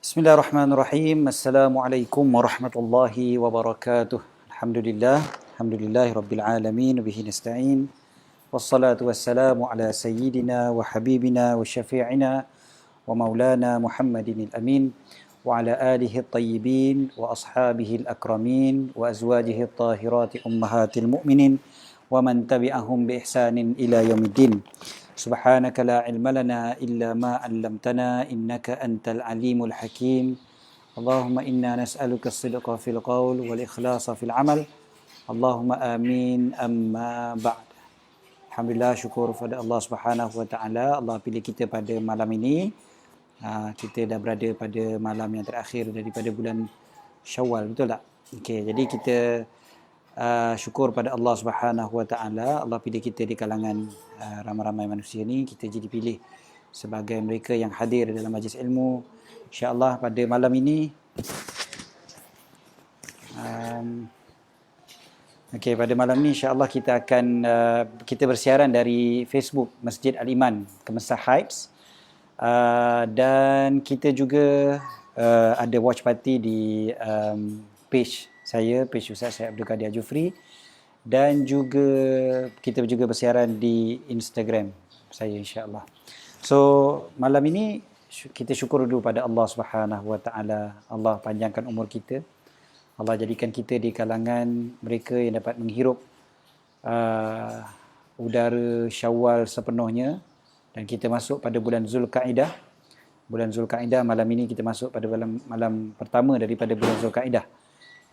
Bismillahirrahmanirrahim. Assalamualaikum warahmatullahi wabarakatuh. Alhamdulillah rabbil alamin, bihi nasta'in. Wassalatu wassalamu ala sayyidina wa habibina wa syafi'ina wa maulana Muhammadin al-amin wa ala alihi at-tayyibin wa ashabihi al-akramin wa azwajihi at-tahirati ummahatil mu'minin wa man tabi'ahum bi ihsanin ila yaumiddin. Subhanaka la ilma lana illa ma 'allamtana innaka antal alimul hakim. Allahumma inna nas'aluka as-sidqa fil qaul wal ikhlasa fil amal. Allahumma amin, amma ba'd. Alhamdulillah, syukur kepada Allah Subhanahu wa taala. Allah pilih kita pada malam ini. Kita dah berada pada malam yang terakhir daripada bulan Syawal, betul tak? Okey, jadi kita syukur pada Allah Subhanahu wa taala. Allah pilih kita di kalangan ramai-ramai manusia ni, kita jadi pilih sebagai mereka yang hadir dalam majlis ilmu. Insya-Allah pada malam ini pada malam ni insya-Allah kita akan kita bersiaran dari Facebook Masjid Al-Iman Kemensah Heights, dan kita juga ada watch party di page saya, page Ustaz Syed Abdul Qadir Jufri, dan juga kita juga bersiaran di Instagram saya insya-Allah. So malam ini kita syukur dulu pada Allah Subhanahu wa taala. Allah panjangkan umur kita. Allah jadikan kita di kalangan mereka yang dapat menghirup udara Syawal sepenuhnya, dan kita masuk pada bulan Zulkaidah. Bulan Zulkaidah, malam ini kita masuk pada malam pertama daripada bulan Zulkaidah.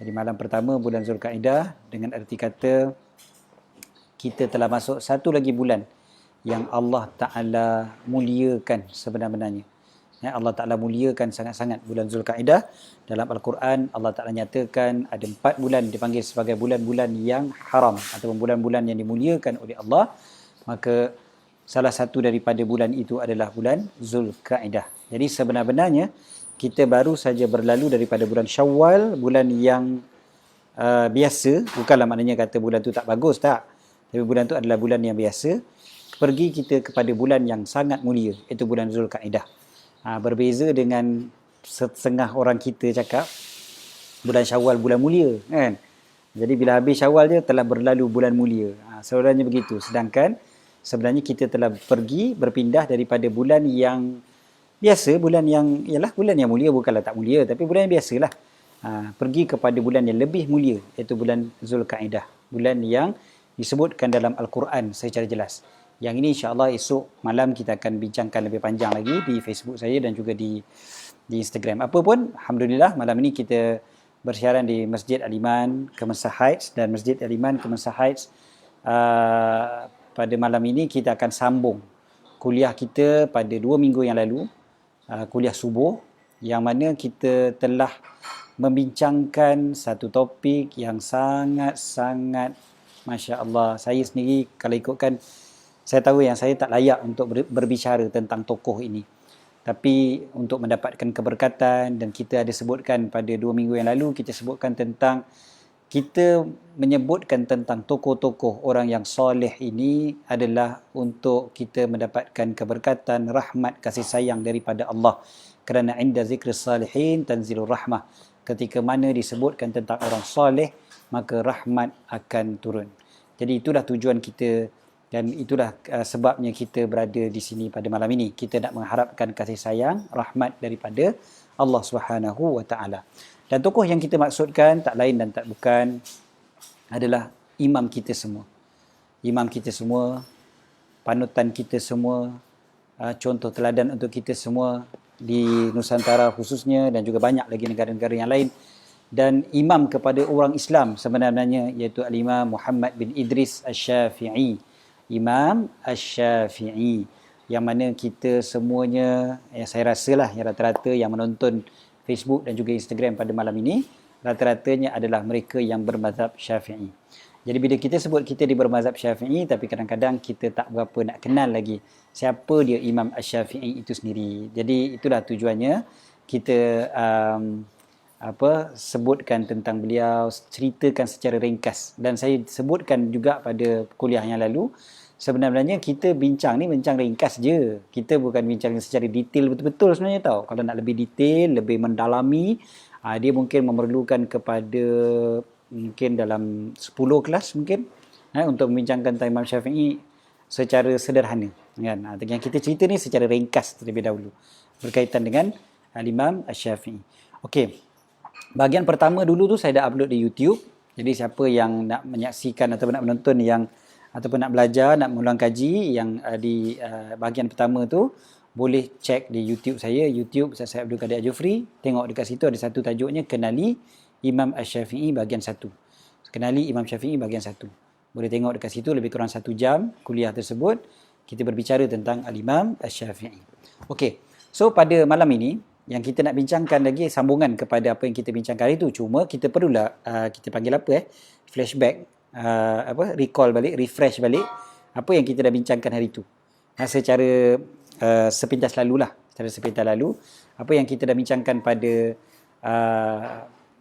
Jadi malam pertama bulan Zulkaidah, dengan erti kata kita telah masuk satu lagi bulan yang Allah Ta'ala muliakan sebenar-benarnya. Ya, Allah Ta'ala muliakan sangat-sangat bulan Zulkaidah. Dalam Al-Quran, Allah Ta'ala nyatakan ada 4 bulan dipanggil sebagai bulan-bulan yang haram ataupun bulan-bulan yang dimuliakan oleh Allah. Maka salah satu daripada bulan itu adalah bulan Zulkaidah. Jadi sebenar-benarnya kita baru saja berlalu daripada bulan Syawal, bulan yang biasa. Bukanlah maknanya kata bulan tu tak bagus, tak. Tapi bulan tu adalah bulan yang biasa. Pergi kita kepada bulan yang sangat mulia, iaitu bulan Zulkaidah. Berbeza dengan setengah orang kita cakap bulan Syawal bulan mulia, kan? Jadi bila habis Syawal je telah berlalu bulan mulia. Sebenarnya begitu. Sedangkan sebenarnya kita telah pergi berpindah daripada bulan yang biasa, bulan yang ialah bulan yang mulia, bukanlah tak mulia, tapi bulan yang biasalah. Pergi kepada bulan yang lebih mulia, iaitu bulan Zulkaidah, bulan yang disebutkan dalam Al-Quran secara jelas. Yang ini insya-Allah esok malam kita akan bincangkan lebih panjang lagi di Facebook saya dan juga di Instagram. Apa pun, alhamdulillah malam ini kita bersiaran di Masjid Al-Iman Kemensah Heights, dan Masjid Al-Iman Kemensah Heights pada malam ini kita akan sambung kuliah kita pada 2 minggu yang lalu, kuliah subuh, yang mana kita telah membincangkan satu topik yang sangat-sangat, masya-Allah, saya sendiri kalau ikutkan, saya tahu yang saya tak layak untuk berbicara tentang tokoh ini. Tapi untuk mendapatkan keberkatan, dan kita ada sebutkan pada 2 minggu yang lalu, kita sebutkan tentang, kita menyebutkan tentang tokoh-tokoh orang yang soleh ini adalah untuk kita mendapatkan keberkatan, rahmat, kasih sayang daripada Allah. Kerana inda zikris salihin tanzilur rahmah. Ketika mana disebutkan tentang orang soleh, maka rahmat akan turun. Jadi itulah tujuan kita, dan itulah sebabnya kita berada di sini pada malam ini. Kita nak mengharapkan kasih sayang, rahmat daripada Allah Subhanahu wa taala. Dan tokoh yang kita maksudkan tak lain dan tak bukan adalah imam kita semua. Imam kita semua, panutan kita semua, contoh teladan untuk kita semua di Nusantara khususnya, dan juga banyak lagi negara-negara yang lain. Dan imam kepada orang Islam sebenarnya, iaitu Al-Imam Muhammad bin Idris Asy-Syafi'i. Imam Asy-Syafi'i, yang mana kita semuanya, saya rasalah yang rata-rata yang menonton Facebook dan juga Instagram pada malam ini, rata-ratanya adalah mereka yang bermazhab Syafi'i. Jadi bila kita sebut kita di bermazhab Syafi'i, tapi kadang-kadang kita tak berapa nak kenal lagi siapa dia Imam Asy-Syafi'i itu sendiri. Jadi itulah tujuannya kita sebutkan tentang beliau, ceritakan secara ringkas. Dan saya sebutkan juga pada kuliah yang lalu, Sebenarnya kita bincang ni bincang ringkas je. Kita bukan bincang secara detail betul-betul sebenarnya tau. Kalau nak lebih detail, lebih mendalami, dia mungkin memerlukan kepada mungkin dalam 10 kelas mungkin untuk membincangkan tentang Imam Syafi'i secara sederhana. Kan? Yang kita cerita ni secara ringkas terlebih dahulu berkaitan dengan Imam Syafi'i. Okey. Bahagian pertama dulu tu saya dah upload di YouTube. Jadi siapa yang nak menyaksikan atau nak menonton yang ataupun nak belajar, nak mengulang kaji yang di bahagian pertama tu, boleh cek di YouTube saya, YouTube Ustaz Abdul Qadir Al-Jufri. Tengok dekat situ ada satu tajuknya Kenali Imam Asy-Syafi'i bahagian 1. Kenali Imam Syafi'i bahagian 1. Boleh tengok dekat situ, lebih kurang 1 jam kuliah tersebut. Kita berbicara tentang Al-Imam Asy-Syafi'i. Okey, so pada malam ini, yang kita nak bincangkan lagi sambungan kepada apa yang kita bincangkan hari itu. Cuma kita perlulah kita panggil apa flashback, recall balik, refresh balik apa yang kita dah bincangkan hari itu. Secara sepintas lalulah, secara sepintas lalu apa yang kita dah bincangkan pada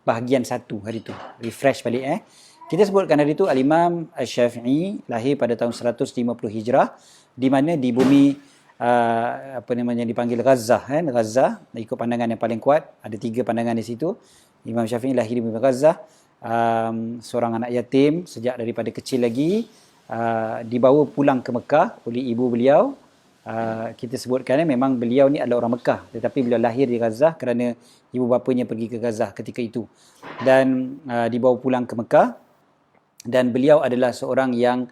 bahagian 1 hari itu. Refresh balik Kita sebutkan hari itu Al-Imam Asy-Syafi'i lahir pada tahun 150 Hijrah di mana di bumi dipanggil Gaza, Gaza, ikut pandangan yang paling kuat. Ada 3 pandangan di situ. Imam Syafi'i lahir di bumi Gaza, seorang anak yatim sejak daripada kecil lagi, dibawa pulang ke Mekah oleh ibu beliau. Kita sebutkan memang beliau ni adalah orang Mekah, tetapi beliau lahir di Gaza kerana ibu bapanya pergi ke Gaza ketika itu, dan dibawa pulang ke Mekah. Dan beliau adalah seorang yang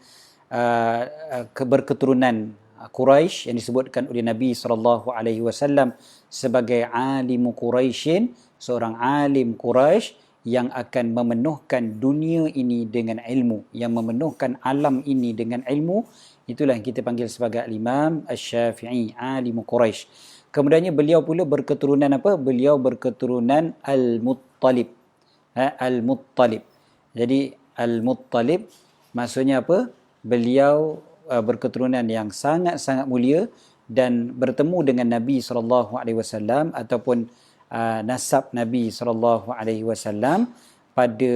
berketurunan Quraisy yang disebutkan oleh Nabi SAW sebagai alimu Quraisyin, seorang alim Quraisy yang akan memenuhkan dunia ini dengan ilmu, yang memenuhkan alam ini dengan ilmu. Itulah yang kita panggil sebagai Imam Asy-Syafi'i, alimu Quraisy. Kemudiannya beliau pula berketurunan apa? Beliau berketurunan Al-Muttalib. Al-Muttalib. Jadi Al-Muttalib maksudnya apa? Beliau berketurunan yang sangat-sangat mulia dan bertemu dengan Nabi SAW ataupun nasab Nabi SAW pada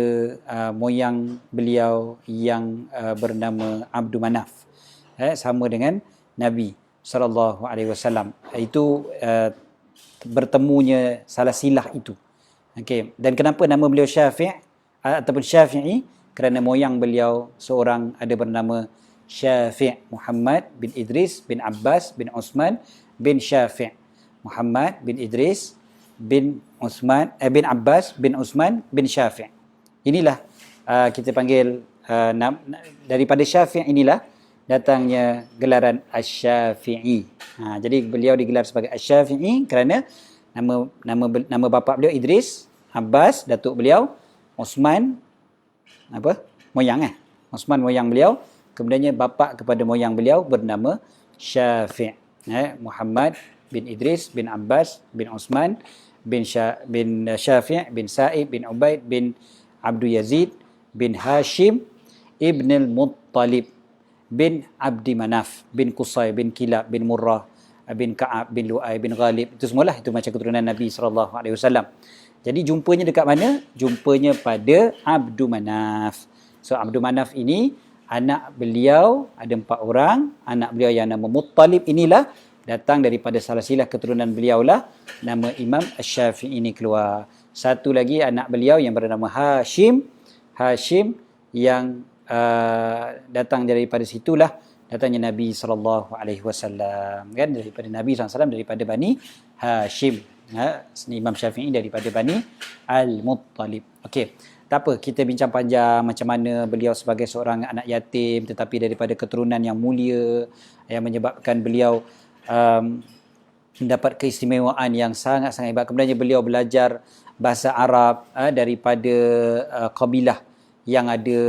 moyang beliau yang bernama Abdul Manaf, sama dengan Nabi SAW. Itu bertemunya salah silah itu. Okay. Dan kenapa nama beliau Syafi' ataupun Syafi'i? Kerana moyang beliau seorang ada bernama Syafi' Muhammad bin Idris bin Abbas bin Osman bin Syafi'. Muhammad bin Idris bin Osman bin Abbas bin Osman bin Syafi'. Inilah kita panggil daripada Syafi' inilah datangnya gelaran Asy-Syafi'i. Jadi beliau digelar sebagai Asy-Syafi'i kerana nama bapa beliau Idris, Abbas datuk beliau, Osman moyang Osman moyang beliau. Kemudiannya bapa kepada moyang beliau bernama Syafi'. Muhammad bin Idris bin Abbas bin Osman bin Syafi' bin Sa'ib bin Ubaid bin Abdul Yazid bin Hashim ibn al-Muttalib bin Abdi Manaf bin Qusay bin Kilab bin Murrah bin Ka'ab bin Lu'ay bin Ghalib. Itu semualah itu macam keturunan Nabi SAW. Jadi jumpanya dekat mana? Jumpanya pada Abdul Manaf. So Abdul Manaf ini anak beliau ada 4 orang. Anak beliau yang nama Muttalib inilah datang daripada salah silah keturunan beliau lah nama Imam Asy-Syafi'i ini keluar. Satu lagi anak beliau yang bernama Hashim yang datang daripada situlah datangnya Nabi SAW, kan, daripada Nabi SAW, daripada Bani Hashim. Imam Syafi'i daripada Bani Al-Muttalib. Okey, tak apa kita bincang panjang macam mana beliau sebagai seorang anak yatim tetapi daripada keturunan yang mulia yang menyebabkan beliau mendapat keistimewaan yang sangat-sangat hebat. Kemudian beliau belajar bahasa Arab daripada kabilah yang ada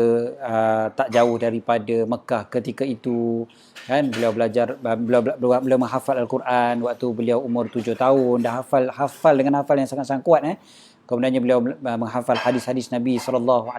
tak jauh daripada Mekah ketika itu, kan. Beliau belajar, beliau menghafal Al-Quran waktu beliau umur 7 tahun, dah hafal dengan hafal yang sangat-sangat kuat. Kemudiannya beliau menghafal hadis-hadis Nabi SAW.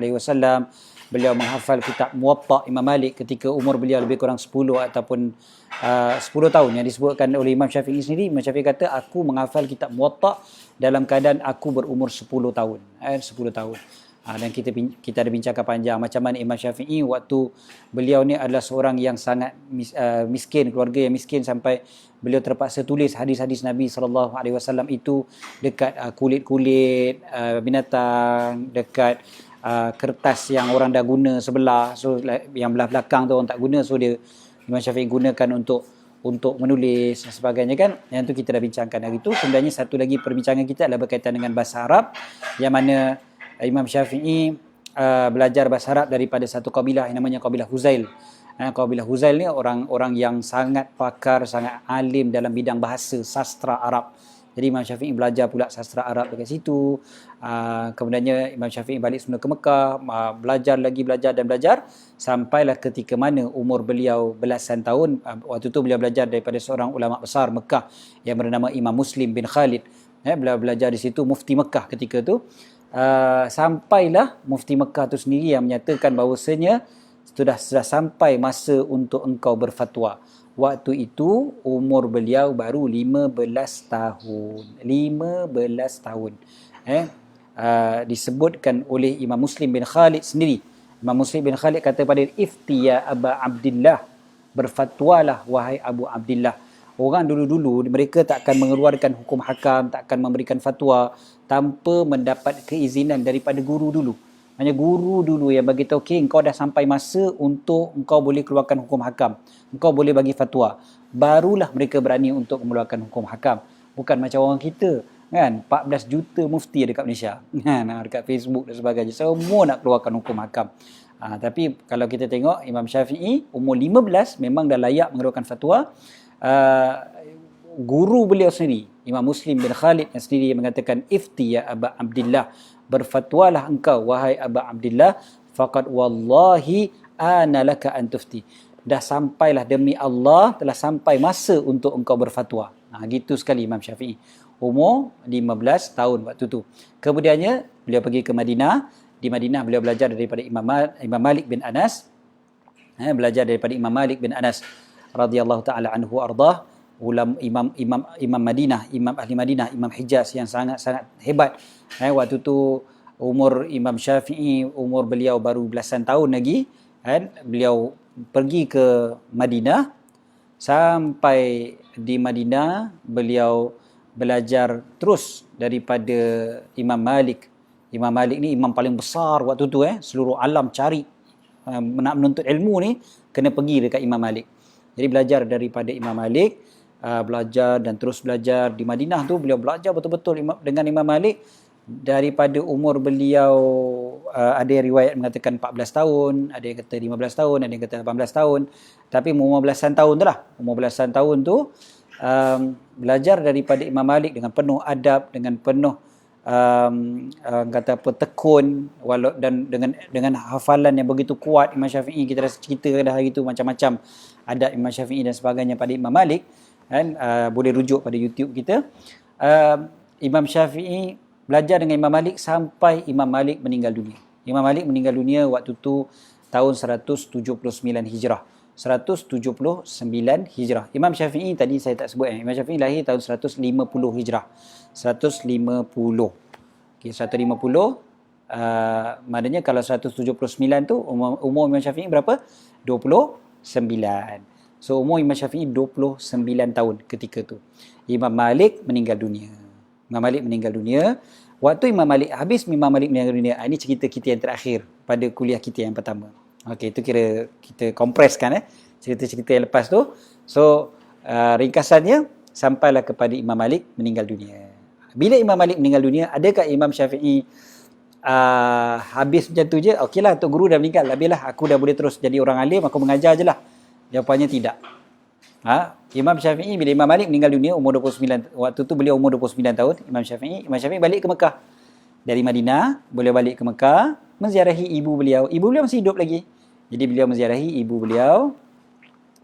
Beliau menghafal kitab Muwatta Imam Malik ketika umur beliau lebih kurang 10 ataupun 10 tahun yang disebutkan oleh Imam Syafi'i sendiri. Imam Syafi'i kata aku menghafal kitab Muwatta dalam keadaan aku berumur 10 tahun. 10 tahun. Dan kita ada bincangkan panjang macam mana Imam Syafi'i waktu beliau ni adalah seorang yang sangat miskin, keluarga yang miskin, sampai beliau terpaksa tulis hadis-hadis Nabi SAW itu dekat kulit-kulit binatang, dekat kertas yang orang dah guna sebelah, so yang belah belakang tu orang tak guna, so dia Imam Syafi'i gunakan untuk menulis dan sebagainya kan. Yang tu kita dah bincangkan hari tu. Sebenarnya satu lagi perbincangan kita adalah berkaitan dengan bahasa Arab, yang mana Imam Syafi'i belajar bahasa Arab daripada satu kabilah yang namanya kabilah Huzail. Kabilah Huzail ni orang yang sangat pakar, sangat alim dalam bidang bahasa sastra Arab. Jadi Imam Syafi'i belajar pula sastra Arab dekat situ. Kemudiannya Imam Syafi'i balik semula ke Mekah, belajar dan belajar sampailah ketika mana umur beliau belasan tahun. Waktu tu beliau belajar daripada seorang ulama besar Mekah yang bernama Imam Muslim bin Khalid. Beliau belajar di situ, mufti Mekah ketika tu. Sampailah mufti Mekah tu sendiri yang menyatakan bahawasanya sudah sampai masa untuk engkau berfatwa. Waktu itu umur beliau baru 15 tahun. 15 tahun. Disebutkan oleh Imam Muslim bin Khalid sendiri. Imam Muslim bin Khalid kata pada ifti ya Aba Abdillah, berfatwalah wahai Abu Abdillah. Orang dulu-dulu mereka takkan mengeluarkan hukum hakam, takkan memberikan fatwa tanpa mendapat keizinan daripada guru dulu. Hanya guru dulu yang bagi tahu, okey, engkau dah sampai masa untuk engkau boleh keluarkan hukum hakam, engkau boleh bagi fatwa. Barulah mereka berani untuk mengeluarkan hukum hakam. Bukan macam orang kita kan, 14 juta mufti dekat Malaysia kan, dekat Facebook dan sebagainya, semua nak keluarkan hukum hakam. Tapi kalau kita tengok Imam Syafi'i umur 15 memang dah layak mengeluarkan fatwa. Guru beliau sendiri Imam Muslim bin Khalid yang sendiri yang mengatakan ifti ya Aba Abdillah, berfatwalah engkau wahai Aba Abdillah, faqad wallahi ana laka an tufti, dah sampailah demi Allah, telah sampai masa untuk engkau berfatwa. Gitu sekali Imam Syafi'i, umur 15 tahun waktu tu. Kemudiannya beliau pergi ke Madinah. Di Madinah beliau belajar daripada Imam Malik bin Anas. Belajar daripada Imam Malik bin Anas radhiyallahu taala anhu ardah, imam Madinah, imam ahli Madinah, imam Hijaz yang sangat-sangat hebat. Waktu tu umur Imam Syafi'i, umur beliau baru belasan tahun lagi. Beliau pergi ke Madinah. Sampai di Madinah beliau belajar terus daripada Imam Malik. Imam Malik ni imam paling besar waktu tu. Seluruh alam cari nak menuntut ilmu ni kena pergi dekat Imam Malik. Jadi belajar daripada Imam Malik, belajar dan terus belajar. Di Madinah tu beliau belajar betul-betul dengan Imam Malik daripada umur beliau, ada yang riwayat mengatakan 14 tahun, ada yang kata 15 tahun, ada yang kata 18 tahun. Tapi umur belasan tahun tu lah. Umur belasan tahun tu belajar daripada Imam Malik dengan penuh adab, dengan penuh kata apa, tekun, dan dengan hafalan yang begitu kuat. Imam Syafi'i, kita dah cerita dah hari tu macam-macam adab Imam Syafi'i dan sebagainya pada Imam Malik kan. Boleh rujuk pada YouTube kita. Imam Syafi'i belajar dengan Imam Malik sampai Imam Malik meninggal dunia. Imam Malik meninggal dunia waktu tu tahun 179 Hijrah. 179 Hijrah. Imam Syafi'i tadi saya tak sebut. Imam Syafi'i lahir tahun 150 Hijrah. 150. Okay, 150. Maknanya kalau 179 tu umur Imam Syafi'i berapa? 29. So umur Imam Syafi'i 29 tahun ketika tu. Imam Malik meninggal dunia. Imam Malik meninggal dunia. Waktu Imam Malik meninggal dunia, ini cerita kita yang terakhir pada kuliah kita yang pertama. Okey, itu kira kita kompreskan cerita-cerita yang lepas tu. So ringkasannya sampailah kepada Imam Malik meninggal dunia. Bila Imam Malik meninggal dunia, adakah Imam Syafi'i habis macam tu je? Okeylah, Tok Guru dah meninggal, habislah, aku dah boleh terus jadi orang alim, aku mengajar je lah. Jawapannya tidak. Imam Syafi'i, bila Imam Malik meninggal dunia umur 29, waktu tu beliau umur 29 tahun, Imam Syafi'i balik ke Mekah. Dari Madinah, beliau balik ke Mekah, menziarahi ibu beliau. Ibu beliau masih hidup lagi. Jadi beliau menziarahi ibu beliau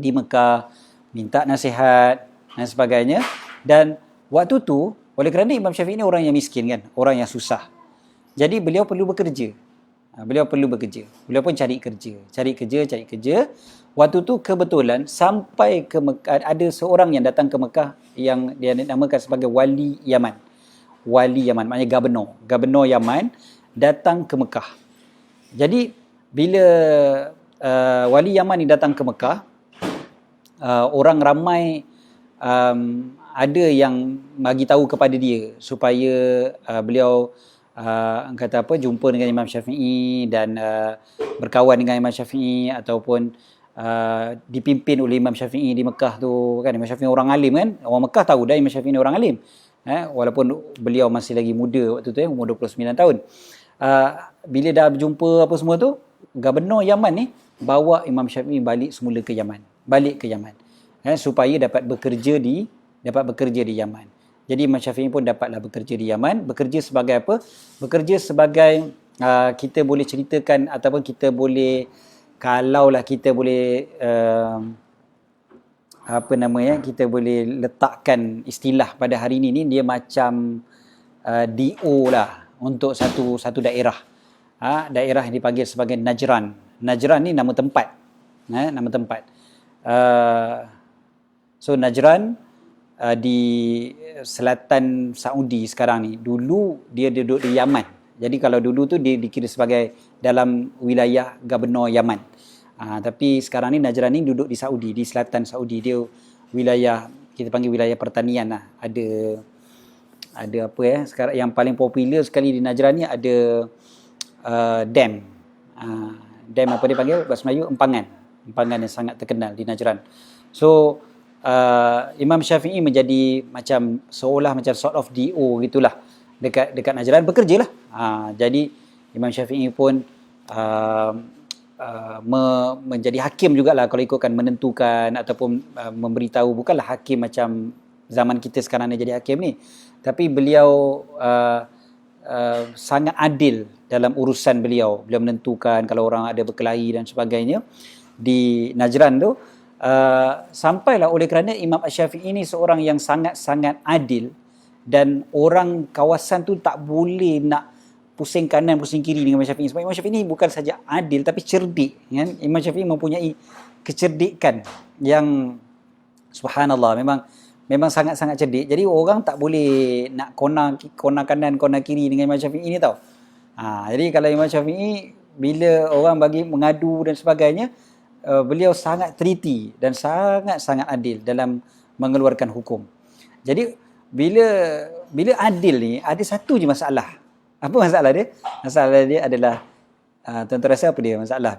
di Mekah, minta nasihat dan sebagainya. Dan waktu tu, oleh kerana Imam Syafi'i ni orang yang miskin kan, orang yang susah. Jadi beliau perlu bekerja. Beliau pun cari kerja. Waktu tu kebetulan sampai ke Mekah, ada seorang yang datang ke Mekah yang dia namakan sebagai Wali Yaman. Wali Yaman, maknanya Gubernur Yaman. datang ke Mekah. Jadi bila wali Yaman ni datang ke Mekah, orang ramai ada yang bagi tahu kepada dia supaya beliau kata apa, jumpa dengan Imam Syafi'i dan berkawan dengan Imam Syafi'i, ataupun dipimpin oleh Imam Syafi'i di Mekah tu kan. Imam Syafi'i orang alim kan, orang Mekah tahu dah Imam Syafi'i ni orang alim, walaupun beliau masih lagi muda waktu tu, umur 29 tahun. Bila dah berjumpa apa semua tu, Gubernur Yaman ni bawa Imam Syafi'i balik semula ke Yaman, supaya dapat bekerja di Yaman. Jadi Imam Syafi'i pun dapatlah bekerja di Yaman. Bekerja sebagai apa? Bekerja sebagai kita boleh ceritakan, ataupun kita boleh, kalaulah kita boleh kita boleh letakkan istilah pada hari ini, dia macam DO lah untuk satu daerah. Daerah yang dipanggil sebagai Najran. Najran ni nama tempat. Nama tempat. So Najran di selatan Saudi sekarang ni. Dulu dia duduk di Yaman. Jadi kalau dulu tu dia dikira sebagai dalam wilayah Gubernur Yaman. Tapi sekarang ni Najran ni duduk di Saudi, di selatan Saudi. Dia wilayah, kita panggil wilayah pertanian lah. Ada apa sekarang yang paling popular sekali di Najran ni ada dam. Dam apa dia panggil bahasa Melayu? Empangan yang sangat terkenal di Najran. So Imam Syafi'i menjadi macam seolah macam sort of DO gitulah dekat Najran, bekerjalah. Jadi Imam Syafi'i pun menjadi hakim jugalah, kalau ikutkan, menentukan ataupun memberitahu. Bukanlah hakim macam zaman kita sekarang ni jadi hakim ni, tapi beliau sangat adil dalam urusan beliau. Beliau menentukan kalau orang ada berkelahi dan sebagainya di Najran tu. Sampailah oleh kerana Imam Syafi'i ni seorang yang sangat-sangat adil, dan orang kawasan tu tak boleh nak pusing kanan pusing kiri dengan Imam Syafi'i. Sebab Imam Syafi'i ni bukan saja adil tapi cerdik kan? Imam Syafi'i mempunyai kecerdikan yang subhanallah, memang sangat-sangat cerdik. Jadi orang tak boleh nak kona kanan kona kiri dengan Imam Syafi'i ni tau. Jadi kalau Imam Syafi'i, bila orang bagi mengadu dan sebagainya, beliau sangat teliti dan sangat-sangat adil dalam mengeluarkan hukum. Jadi bila adil ni, ada satu je masalah. Apa masalah dia? Masalah dia adalah tuan-tuan rasa apa dia masalah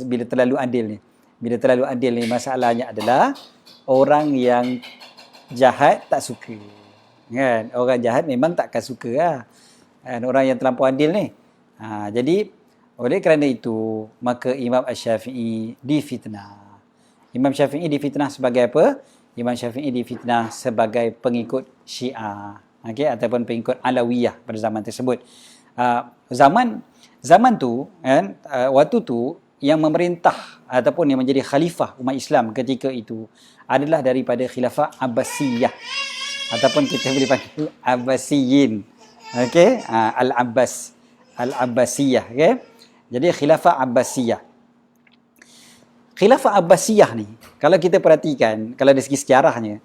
bila terlalu adil ni? Bila terlalu adil ni, masalahnya adalah orang yang jahat tak suka. Kan? Orang jahat memang takkan suka lah. Kan? Orang yang terlampau adil ni. Jadi oleh kerana itu, maka Imam Syafi'i difitnah. Imam Syafi'i difitnah sebagai apa? Imam Syafi'i difitnah sebagai pengikut Syiah, ataupun pengikut Alawiyah pada zaman tersebut. Zaman tu kan, waktu tu yang memerintah ataupun yang menjadi khalifah umat Islam ketika itu adalah daripada khilafah Abbasiyah, ataupun kita boleh panggil Abbasiyin. Al-Abbasiyah. Jadi khilafah Abbasiyah. Khilafah Abbasiyah ni, kalau kita perhatikan, kalau dari segi sejarahnya,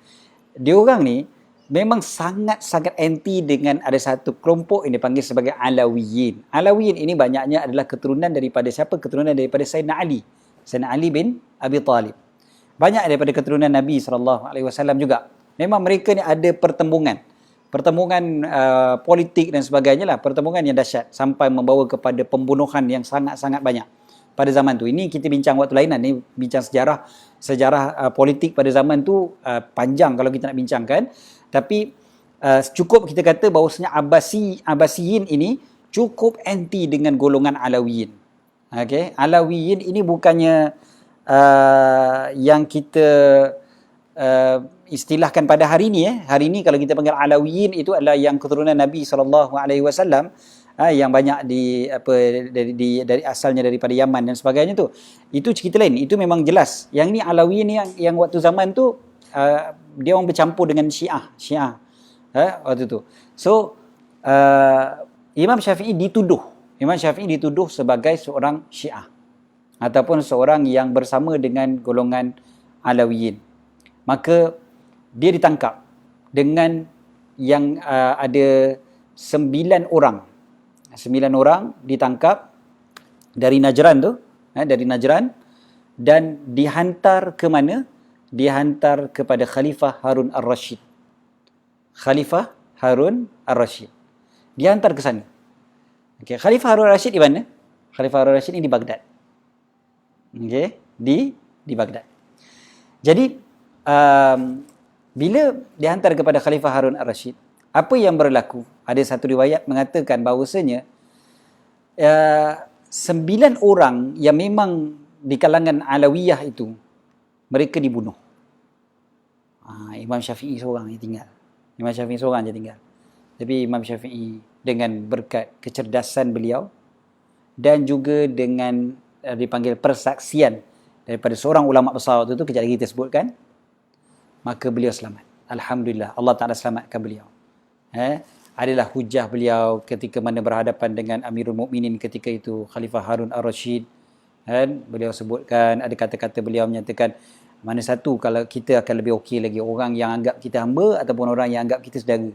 dia orang ni memang sangat-sangat anti dengan ada satu kelompok yang dipanggil sebagai Alawiyin. Alawiyin ini banyaknya adalah keturunan daripada siapa? Keturunan daripada Sayyidina Ali. Sayyidina Ali bin Abi Talib. Banyak daripada keturunan Nabi SAW juga. Memang mereka ni ada pertembungan politik dan sebagainya lah. Pertembungan yang dahsyat sampai membawa kepada pembunuhan yang sangat-sangat banyak pada zaman tu. Ini kita bincang waktu lain lah. Ni bincang sejarah politik pada zaman tu, panjang kalau kita nak bincangkan. Tapi cukup kita kata bahawasanya Abbasiyin ini cukup anti dengan golongan Alawiyin. Alawiyin ini bukannya yang kita istilahkan pada hari ni. Hari ni kalau kita panggil Alawiyin, itu adalah yang keturunan Nabi SAW, yang banyak dari asalnya daripada Yaman dan sebagainya tu. Itu cerita lain. Itu memang jelas. Yang ni Alawiyin yang waktu zaman tu dia orang bercampur dengan Syiah waktu tu. So Imam Syafi'i dituduh sebagai seorang Syiah ataupun seorang yang bersama dengan golongan Alawiyin. Maka dia ditangkap dengan yang ada 9 orang 9 orang ditangkap dari Najran tu, dari Najran, dan dihantar ke mana? Dihantar kepada Khalifah Harun Ar-Rashid. Khalifah Harun Ar-Rashid. Dihantar ke sana. Okey, Khalifah Harun Ar-Rashid di mana? Khalifah Harun Ar-Rashid ni di Baghdad. Okey, di Baghdad. Jadi bila dihantar kepada Khalifah Harun Ar-Rashid, apa yang berlaku? Ada satu riwayat mengatakan bahawasanya 9 orang yang memang di kalangan Alawiyah itu, mereka dibunuh. Imam Syafi'i seorang yang tinggal. Imam Syafi'i seorang je tinggal. Tapi Imam Syafi'i dengan berkat kecerdasan beliau dan juga dengan dipanggil persaksian daripada seorang ulama besar waktu itu, kejap lagi kita sebutkan, maka beliau selamat. Alhamdulillah, Allah Ta'ala selamatkan beliau. Adalah hujah beliau ketika mana berhadapan dengan Amirul Mukminin ketika itu, Khalifah Harun Ar-Rashid. Beliau sebutkan, ada kata-kata beliau menyatakan, mana satu kalau kita akan lebih okey lagi, orang yang anggap kita hamba ataupun orang yang anggap kita saudara.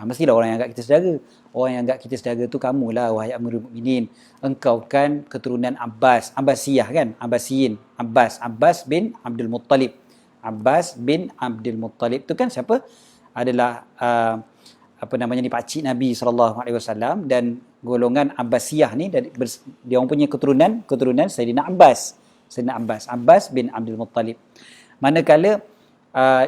Mestilah orang yang anggap kita saudara. Orang yang anggap kita saudara tu kamulah, wahai Amirul Mukminin. Engkau kan keturunan Abbas, Abbasiyah kan, Abbasiyin, Abbas bin Abdul Muttalib. Abbas bin Abdul Muttalib tu kan siapa? Adalah ni pakcik Nabi SAW, dan golongan Abbasiyah ni dia orang punya keturunan Sayyidina Abbas. Abbas bin Abdul Muttalib. Manakala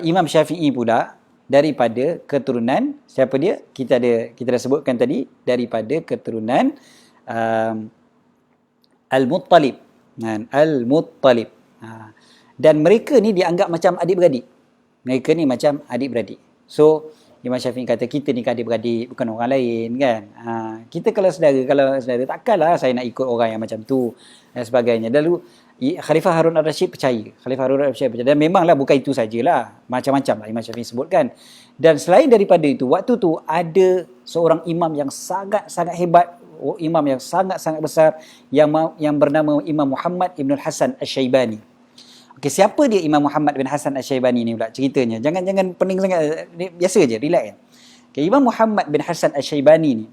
Imam Syafi'i pula daripada keturunan siapa dia? Kita dah sebutkan tadi, daripada keturunan Al-Muttalib. Al-Muttalib. Dan mereka ni dianggap macam adik-beradik. Mereka ni macam adik-beradik. So Imam Syafi'i kata kita ni adik-beradik, bukan orang lain kan. Kita kalau saudara takkanlah saya nak ikut orang yang macam tu dan sebagainya. Lalu Khalifah Harun Ar-Rashid percaya. Dan memanglah bukan itu sajalah. Macam-macam lah Imam Syafi'i sebutkan. Dan selain daripada itu, waktu tu ada seorang imam yang sangat-sangat hebat, imam yang sangat-sangat besar yang bernama Imam Muhammad Ibn Hasan Asy-Syaibani. Okey, siapa dia Imam Muhammad bin Hasan Asy-Syaibani ni pula ceritanya? Jangan pening sangat, biasa je, relax. Okay, Imam Muhammad bin Hasan Asy-Syaibani ni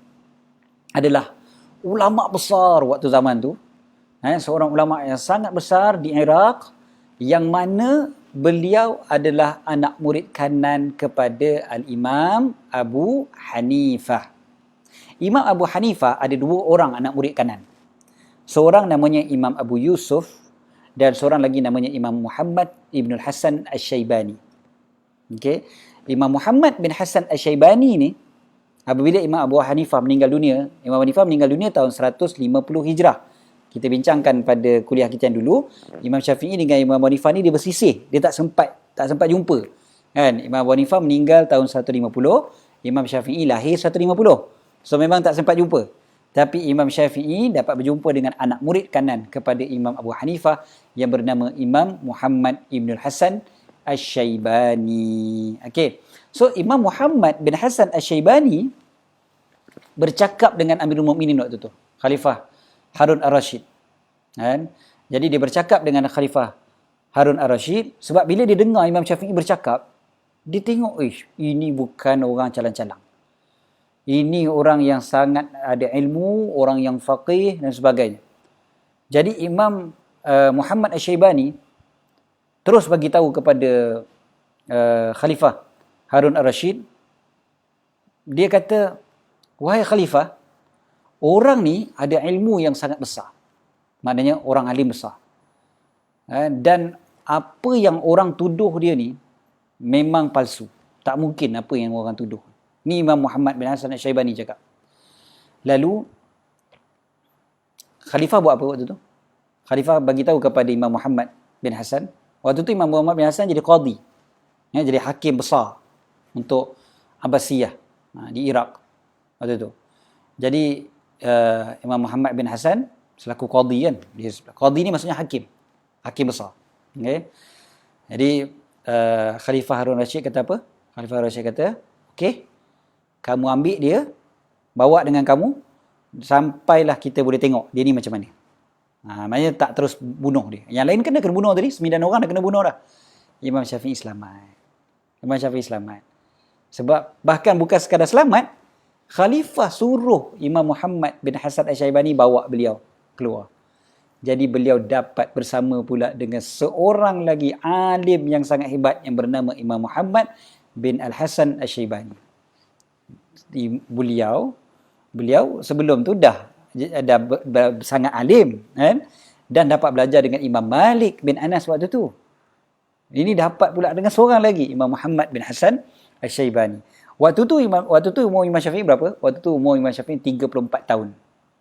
adalah ulama besar waktu zaman tu. Seorang ulama yang sangat besar di Iraq, yang mana beliau adalah anak murid kanan kepada Al-Imam Abu Hanifah. Imam Abu Hanifah ada 2 orang anak murid kanan. Seorang namanya Imam Abu Yusuf dan seorang lagi namanya Imam Muhammad Ibn Hasan Asy-Syaibani. Okay. Imam Muhammad bin Hasan Asy-Syaibani ni, apabila Imam Abu Hanifah meninggal dunia, Imam Hanifah meninggal dunia tahun 150 Hijrah. Kita bincangkan pada kuliah kita yang dulu, Imam Syafi'i dengan Imam Abu Hanifah ni dia bersisih, dia tak sempat jumpa. Kan? Imam Abu Hanifah meninggal tahun 150, Imam Syafi'i lahir 150. So memang tak sempat jumpa. Tapi Imam Syafi'i dapat berjumpa dengan anak murid kanan kepada Imam Abu Hanifah yang bernama Imam Muhammad Ibn Hasan Asy-Syaibani. Okey. So Imam Muhammad bin Hasan Asy-Syaibani bercakap dengan Amirul Mukminin waktu tu, Khalifah Harun Ar-Rashid. Jadi dia bercakap dengan Khalifah Harun Ar-Rashid sebab bila dia dengar Imam Syafi'i bercakap, dia tengok, ini bukan orang calang-calang. Ini orang yang sangat ada ilmu, orang yang faqih dan sebagainya. Jadi Imam Muhammad Asy-Syaibani terus bagi tahu kepada Khalifah Harun Ar-Rashid. Dia kata, wahai Khalifah, orang ni ada ilmu yang sangat besar. Maknanya orang alim besar. Dan apa yang orang tuduh dia ni memang palsu. Tak mungkin apa yang orang tuduh. Ni Imam Muhammad bin Hasan Asy-Syaibani cakap. Lalu Khalifah buat apa waktu tu? Khalifah bagi tahu kepada Imam Muhammad bin Hasan. Waktu tu Imam Muhammad bin Hasan jadi qadi. Jadi hakim besar untuk Abbasiyah di Iraq waktu tu. Jadi Imam Muhammad bin Hasan selaku qadi kan. Qadi ni maksudnya hakim. Hakim besar. Okay. Jadi Khalifah Harun Rashid kata apa? Khalifah Harun Rashid kata, okey, kamu ambil dia, bawa dengan kamu, sampailah kita boleh tengok dia ni macam mana. Maknanya tak terus bunuh dia. Yang lain kena bunuh tadi, 9 orang dah kena bunuh dah. Imam Syafi'i selamat. Imam Syafi'i selamat. Sebab bahkan bukan sekadar selamat, Khalifah suruh Imam Muhammad bin Hasan Asy-Syaibani bawa beliau keluar. Jadi beliau dapat bersama pula dengan seorang lagi alim yang sangat hebat yang bernama Imam Muhammad bin Al-Hasan Asy-Syaibani. Beliau sebelum tu dah sangat alim, kan? Dan dapat belajar dengan Imam Malik bin Anas waktu tu. Ini dapat pula dengan seorang lagi, Imam Muhammad bin Hasan Asy-Syaibani. Waktu tu umur Imam Syafi'i berapa? Waktu tu umur Imam Syafi'i 34 tahun.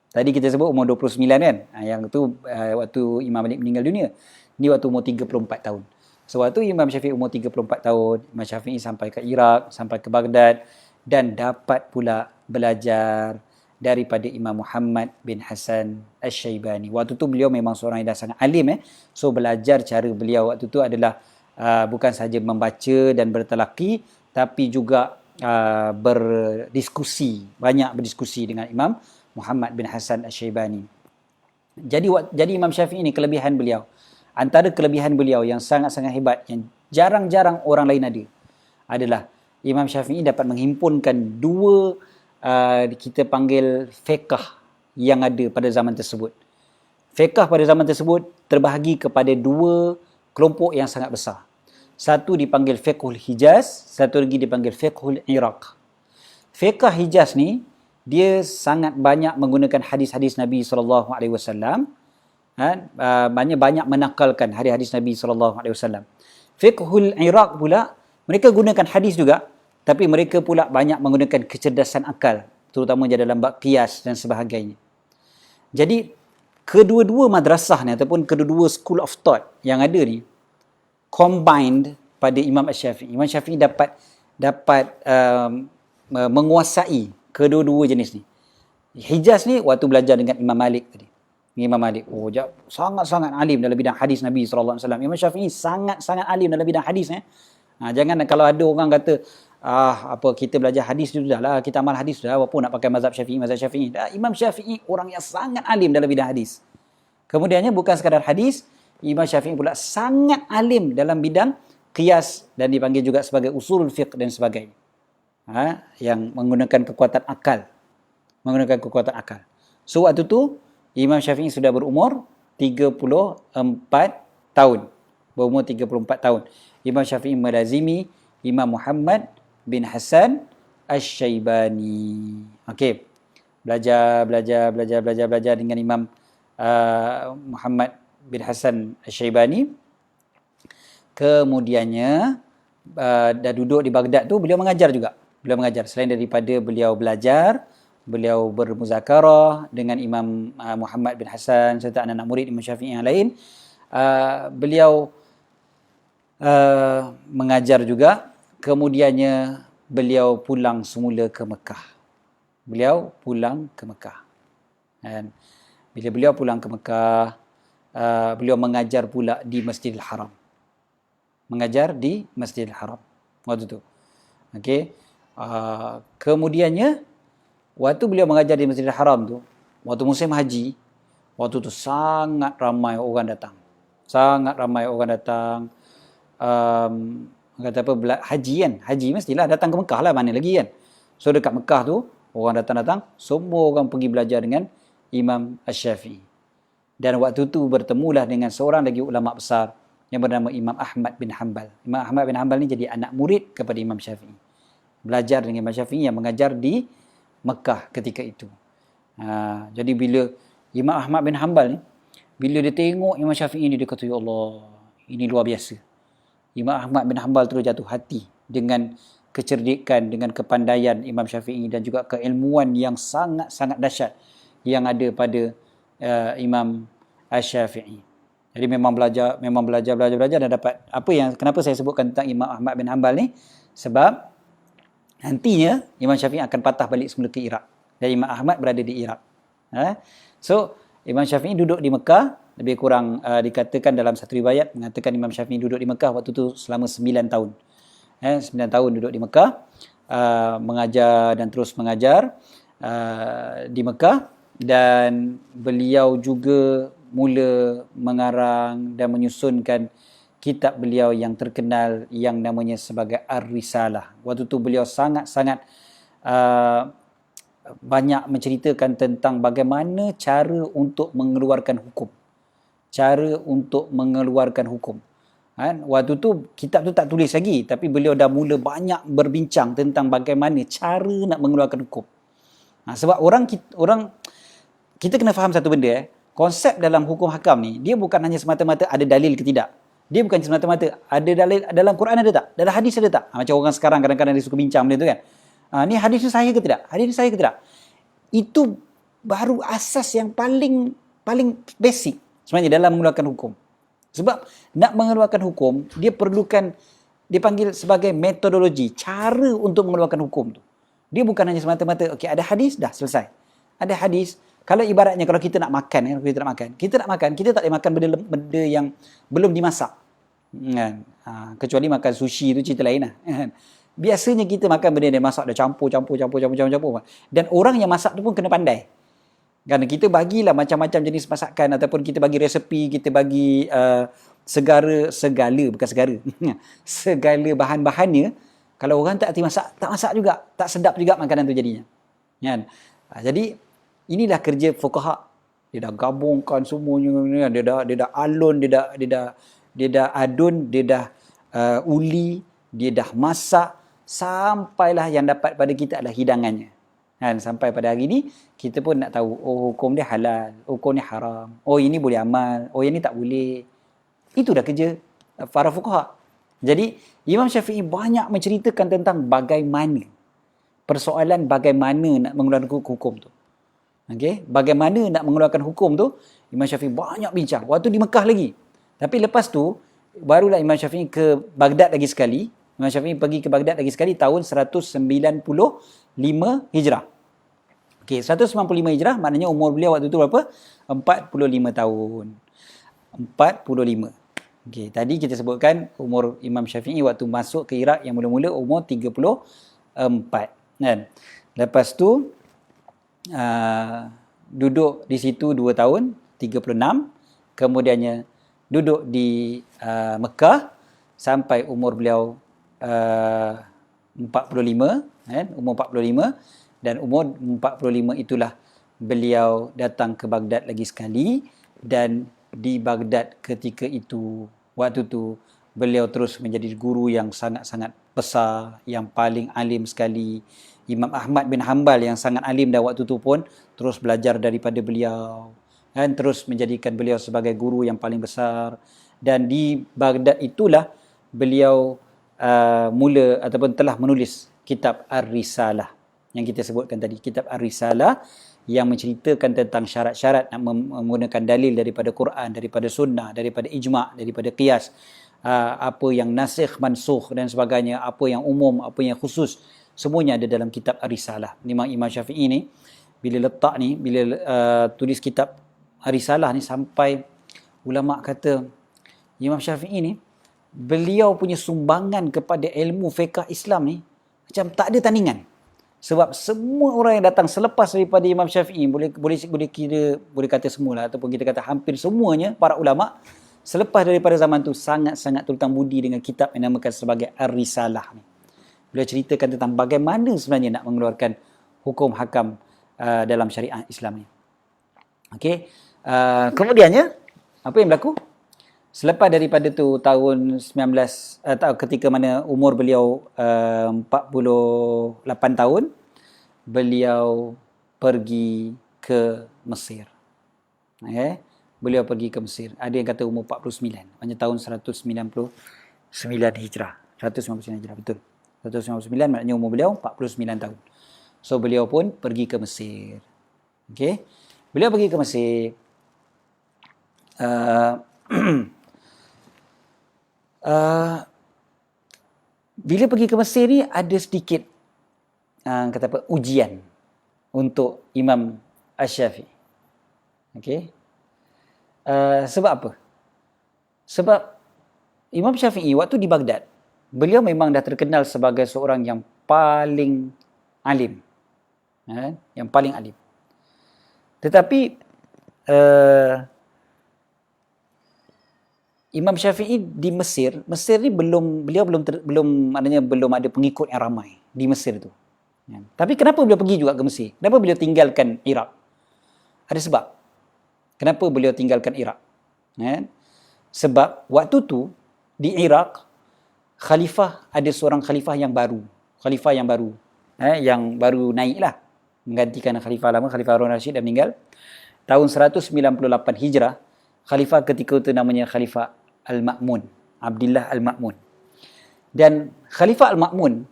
Tadi kita sebut umur 29 kan? Yang tu waktu Imam Malik meninggal dunia. Ni waktu umur 34 tahun. So waktu Imam Syafi'i umur 34 tahun, Imam Syafi'i sampai ke Iraq, sampai ke Baghdad dan dapat pula belajar daripada Imam Muhammad bin Hasan Asy-Syaibani. Waktu tu beliau memang seorang yang dah sangat alim. So belajar cara beliau waktu tu adalah bukan sahaja membaca dan bertelaki, tapi juga banyak berdiskusi dengan Imam Muhammad bin Hasan Asy-Syaibani. Jadi Imam Syafi'i ini kelebihan beliau. Antara kelebihan beliau yang sangat-sangat hebat, yang jarang-jarang orang lain ada, adalah Imam Syafi'i dapat menghimpunkan dua kita panggil fiqh yang ada pada zaman tersebut. Fiqh pada zaman tersebut terbahagi kepada dua kelompok yang sangat besar. Satu dipanggil fiqhul Hijaz, satu lagi dipanggil fiqhul Iraq. Fiqh Hijaz ni dia sangat banyak menggunakan hadis-hadis Nabi SAW, banyak menakalkan hadis-hadis Nabi SAW. Fiqhul Iraq pula, mereka gunakan hadis juga, tapi mereka pula banyak menggunakan kecerdasan akal, terutama dalam bab qiyas dan sebagainya. Jadi kedua-dua madrasah ni ataupun kedua-dua school of thought yang ada ni combined pada Imam Asy-Syafi'i. Imam Syafi'i dapat menguasai kedua-dua jenis ni. Hijaz ni waktu belajar dengan Imam Malik tadi. Imam Malik, sangat-sangat alim dalam bidang hadis Nabi SAW. Imam Syafi'i sangat-sangat alim dalam bidang hadis. Jangan kalau ada orang kata, kita belajar hadis dulu dah lah, kita amal hadis dah, apa nak pakai mazhab Syafi'i. Imam Syafi'i orang yang sangat alim dalam bidang hadis. Kemudiannya bukan sekadar hadis, Imam Syafi'i pula sangat alim dalam bidang qiyas dan dipanggil juga sebagai usulul fiqh dan sebagainya. Yang menggunakan kekuatan akal. So waktu tu Imam Syafi'i sudah berumur 34 tahun. Imam Syafi'i melazimi Imam Muhammad bin Hasan Asy-Syaibani. Okey. Belajar dengan Imam Muhammad bin Hasan Asy-Syaibani. Kemudiannya dah duduk di Baghdad tu, beliau mengajar juga. Selain daripada beliau belajar, beliau bermuzakarah dengan Imam Muhammad bin Hasan serta anak-anak murid Imam Syafi'i yang lain. Beliau mengajar juga. Kemudiannya beliau pulang semula ke Mekah. Dan bila beliau pulang ke Mekah, beliau mengajar pula di Masjidil Haram. Waktu tu. Okey. Kemudiannya waktu beliau mengajar di Masjidil Haram tu, waktu musim haji, waktu tu sangat ramai orang datang. Kata apa, haji kan? Haji mestilah datang ke Mekah lah, mana lagi kan? So dekat Mekah tu, orang datang, semua orang pergi belajar dengan Imam Asy-Syafi'i. Dan waktu tu bertemulah dengan seorang lagi ulama besar yang bernama Imam Ahmad bin Hanbal. Imam Ahmad bin Hanbal ni jadi anak murid kepada Imam Syafi'i. Belajar dengan Imam Syafi'i yang mengajar di Mekah ketika itu. Jadi bila Imam Ahmad bin Hanbal ni, bila dia tengok Imam Syafi'i ni, dia kata, ya Allah, ini luar biasa. Imam Ahmad bin Hanbal terus jatuh hati dengan kecerdikan, dengan kepandaian Imam Syafi'i dan juga keilmuan yang sangat-sangat dahsyat yang ada pada Imam Asy-Syafi'i. Jadi memang belajar dan dapat kenapa saya sebutkan tentang Imam Ahmad bin Hanbal ni, sebab nantinya Imam Syafi'i akan patah balik semula ke Iraq dan Imam Ahmad berada di Iraq. So Imam Syafi'i duduk di Mekah, lebih kurang dikatakan dalam satu riwayat mengatakan Imam Syafi'i duduk di Mekah waktu tu selama 9 tahun. 9 tahun duduk di Mekah, mengajar dan terus mengajar di Mekah, dan beliau juga mula mengarang dan menyusunkan kitab beliau yang terkenal yang namanya sebagai Ar-Risalah. Waktu tu beliau sangat-sangat banyak menceritakan tentang bagaimana cara untuk mengeluarkan hukum. Cara untuk mengeluarkan hukum. Waktu tu kitab tu tak tulis lagi, tapi beliau dah mula banyak berbincang tentang bagaimana cara nak mengeluarkan hukum. Sebab orang kita kena faham satu benda. Konsep dalam hukum hakam ni, dia bukan hanya semata-mata ada dalil ke tidak. Dia bukan semata-mata ada dalil dalam Quran ada tak? Dalam hadis ada tak? Macam orang sekarang kadang-kadang dia suka bincang benda tu kan. Ni hadis tu sahih ke tidak? Hadis tu sahih ke tidak? Itu baru asas yang paling basic sebenarnya dalam mengeluarkan hukum. Sebab nak mengeluarkan hukum, dia perlukan, dia panggil sebagai metodologi, cara untuk mengeluarkan hukum tu. Dia bukan hanya semata-mata, okey ada hadis, dah selesai. Ada hadis, kalau ibaratnya kalau kita nak makan, kita tak boleh makan benda yang belum dimasak. Kan? Kecuali makan sushi tu cerita lain lah. Biasanya kita makan benda yang masak, dah campur. Dan orang yang masak tu pun kena pandai. Kerana kita bagilah macam-macam jenis masakan, ataupun kita bagi resepi, kita bagi segala bahan-bahannya. Kalau orang tak hati masak, tak masak juga, tak sedap juga makanan tu jadinya. Kan? Jadi inilah kerja fuqaha. Dia dah gabungkan semuanya, dia dah alun, dia dah adun, dia dah uli, dia dah masak, sampailah yang dapat pada kita adalah hidangannya. Kan? Sampai pada hari ni kita pun nak tahu, oh hukum dia halal, hukum dia haram, oh ini boleh amal, oh yang ni tak boleh. Itu dah kerja para fuqaha. Jadi Imam Syafi'i banyak menceritakan tentang bagaimana persoalan bagaimana nak mengeluarkan hukum tu. Okey, bagaimana nak mengeluarkan hukum tu, Imam Syafi'i banyak bincang. Waktu di Mekah lagi. Tapi lepas tu barulah Imam Syafi'i ke Baghdad lagi sekali. Imam Syafi'i pergi ke Baghdad lagi sekali tahun 195 Hijrah. Okey, 195 Hijrah maknanya umur beliau waktu tu berapa? 45 tahun. 45. Okey, tadi kita sebutkan umur Imam Syafi'i waktu masuk ke Iraq yang mula-mula umur 34. Kan? Lepas tu duduk di situ 2 tahun, 36. Kemudiannya duduk di Mekah sampai umur beliau 45, kan? Umur 45, dan umur 45 itulah beliau datang ke Baghdad lagi sekali. Dan di Baghdad ketika itu, waktu tu beliau terus menjadi guru yang sangat-sangat besar, yang paling alim sekali. Imam Ahmad bin Hanbal yang sangat alim dah waktu tu pun terus belajar daripada beliau, kan? Terus menjadikan beliau sebagai guru yang paling besar. Dan di Baghdad itulah beliau mula ataupun telah menulis kitab Ar-Risalah yang kita sebutkan tadi, kitab Ar-Risalah yang menceritakan tentang syarat-syarat nak menggunakan dalil daripada Quran, daripada sunnah, daripada ijma', daripada qiyas, apa yang nasikh, mansukh dan sebagainya, apa yang umum, apa yang khusus, semuanya ada dalam kitab Ar-Risalah. Memang Imam Syafi'i ni bila tulis kitab Ar-Risalah ni, sampai ulama' kata Imam Syafi'i ni, beliau punya sumbangan kepada ilmu fiqh Islam ni macam tak ada tandingan. Sebab semua orang yang datang selepas daripada Imam Syafi'i, boleh kata semualah, ataupun kita kata hampir semuanya para ulama selepas daripada zaman tu sangat-sangat terutang budi dengan kitab yang dinamakan sebagai Ar-Risalah ni. Beliau ceritakan tentang bagaimana sebenarnya nak mengeluarkan hukum hakam dalam syariat Islam ni. Okey. Kemudiannya apa yang berlaku? Selepas daripada tu tahun 19 ketika mana umur beliau 48 tahun, beliau pergi ke Mesir. Okay? Beliau pergi ke Mesir. Ada yang kata umur 49, maknanya tahun 199 Hijrah. 199 Hijrah, betul. 199 maknanya umur beliau 49 tahun. So beliau pun pergi ke Mesir. Okay? Beliau pergi ke Mesir. Bila pergi ke Mesir ni ada sedikit kata apa, ujian untuk Imam Asy-Syafi'i. Okey. Sebab apa? Sebab Imam Syafi'i waktu di Baghdad, beliau memang dah terkenal sebagai seorang yang paling alim. Yang paling alim. Tetapi Imam Syafi'i di Mesir ni belum maknanya belum ada pengikut yang ramai di Mesir tu. Ya. Tapi kenapa beliau pergi juga ke Mesir? Kenapa beliau tinggalkan Iraq? Ada sebab. Kenapa beliau tinggalkan Iraq? Ya. Sebab waktu tu di Iraq khalifah, ada seorang khalifah yang baru. Khalifah yang baru naik lah. Menggantikan khalifah lama, Khalifah Harun Rashid dah meninggal. Tahun 198 Hijrah, khalifah ketika itu namanya Khalifah Al-Ma'mun. Abdullah Al-Ma'mun. Dan Khalifah Al-Ma'mun,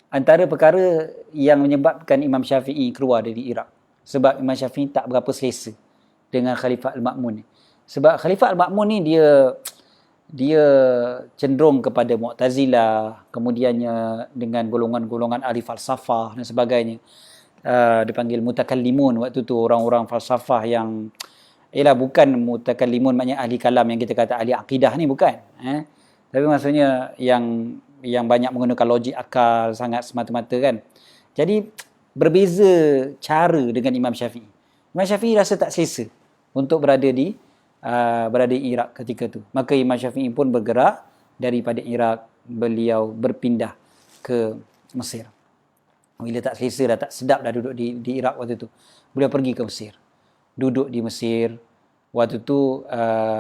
antara perkara yang menyebabkan Imam Syafi'i keluar dari Iraq. Sebab Imam Syafi'i tak berapa selesa dengan Khalifah Al-Ma'mun ni. Sebab Khalifah Al-Ma'mun ni dia cenderung kepada Mu'tazilah, kemudiannya dengan golongan-golongan ahli falsafah dan sebagainya. Dipanggil mutakallimun waktu tu, orang-orang falsafah yang bukan mutakallimun maknanya ahli kalam yang kita kata ahli akidah ni, bukan. Tapi maksudnya yang banyak menggunakan logik akal sangat semata-mata kan. Jadi berbeza cara dengan Imam Syafi'i. Imam Syafi'i rasa tak selesa untuk berada di Iraq ketika tu. Maka Imam Syafi'i pun bergerak daripada Iraq, beliau berpindah ke Mesir. Bila tak selesa dah, tak sedap dah duduk di Iraq waktu tu, beliau pergi ke Mesir. Duduk di Mesir. Waktu tu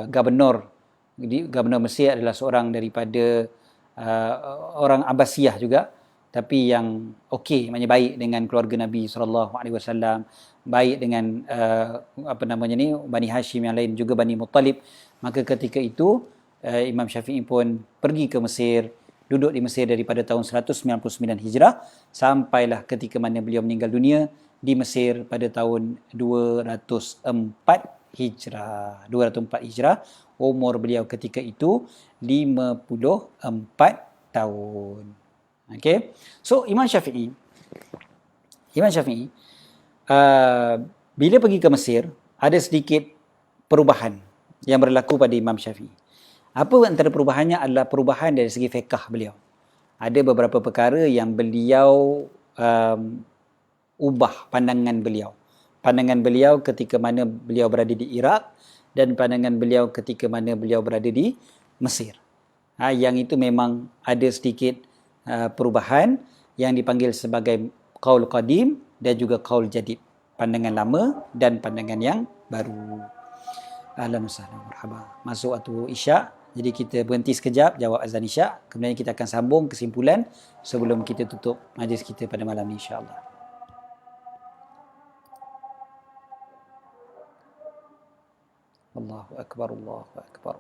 gubernur Mesir adalah seorang daripada orang Abbasiyah juga, tapi yang okey, maknanya baik dengan keluarga Nabi SAW, baik dengan Bani Hashim yang lain, juga Bani Muttalib. Maka ketika itu Imam Syafi'i pun pergi ke Mesir, duduk di Mesir daripada tahun 199 Hijrah sampailah ketika mana beliau meninggal dunia di Mesir pada tahun 204 Hijrah. Umur beliau ketika itu 54 tahun. Okay. So Imam Syafi'i bila pergi ke Mesir, ada sedikit perubahan yang berlaku pada Imam Syafi'i. Apa antara perubahannya adalah perubahan dari segi fiqh beliau. Ada beberapa perkara yang beliau ubah pandangan beliau. Pandangan beliau ketika mana beliau berada di Iraq dan pandangan beliau ketika mana beliau berada di Mesir. Yang itu memang ada sedikit perubahan yang dipanggil sebagai qaul qadim dan juga qaul jadid. Pandangan lama dan pandangan yang baru. Ahlan wa sahlan, marhaba. Masuk waktu Isyak. Jadi kita berhenti sekejap, jawab azan Isyak. Kemudian kita akan sambung kesimpulan sebelum kita tutup majlis kita pada malam ni, insya-Allah. Allahu akbar, Allahu akbar.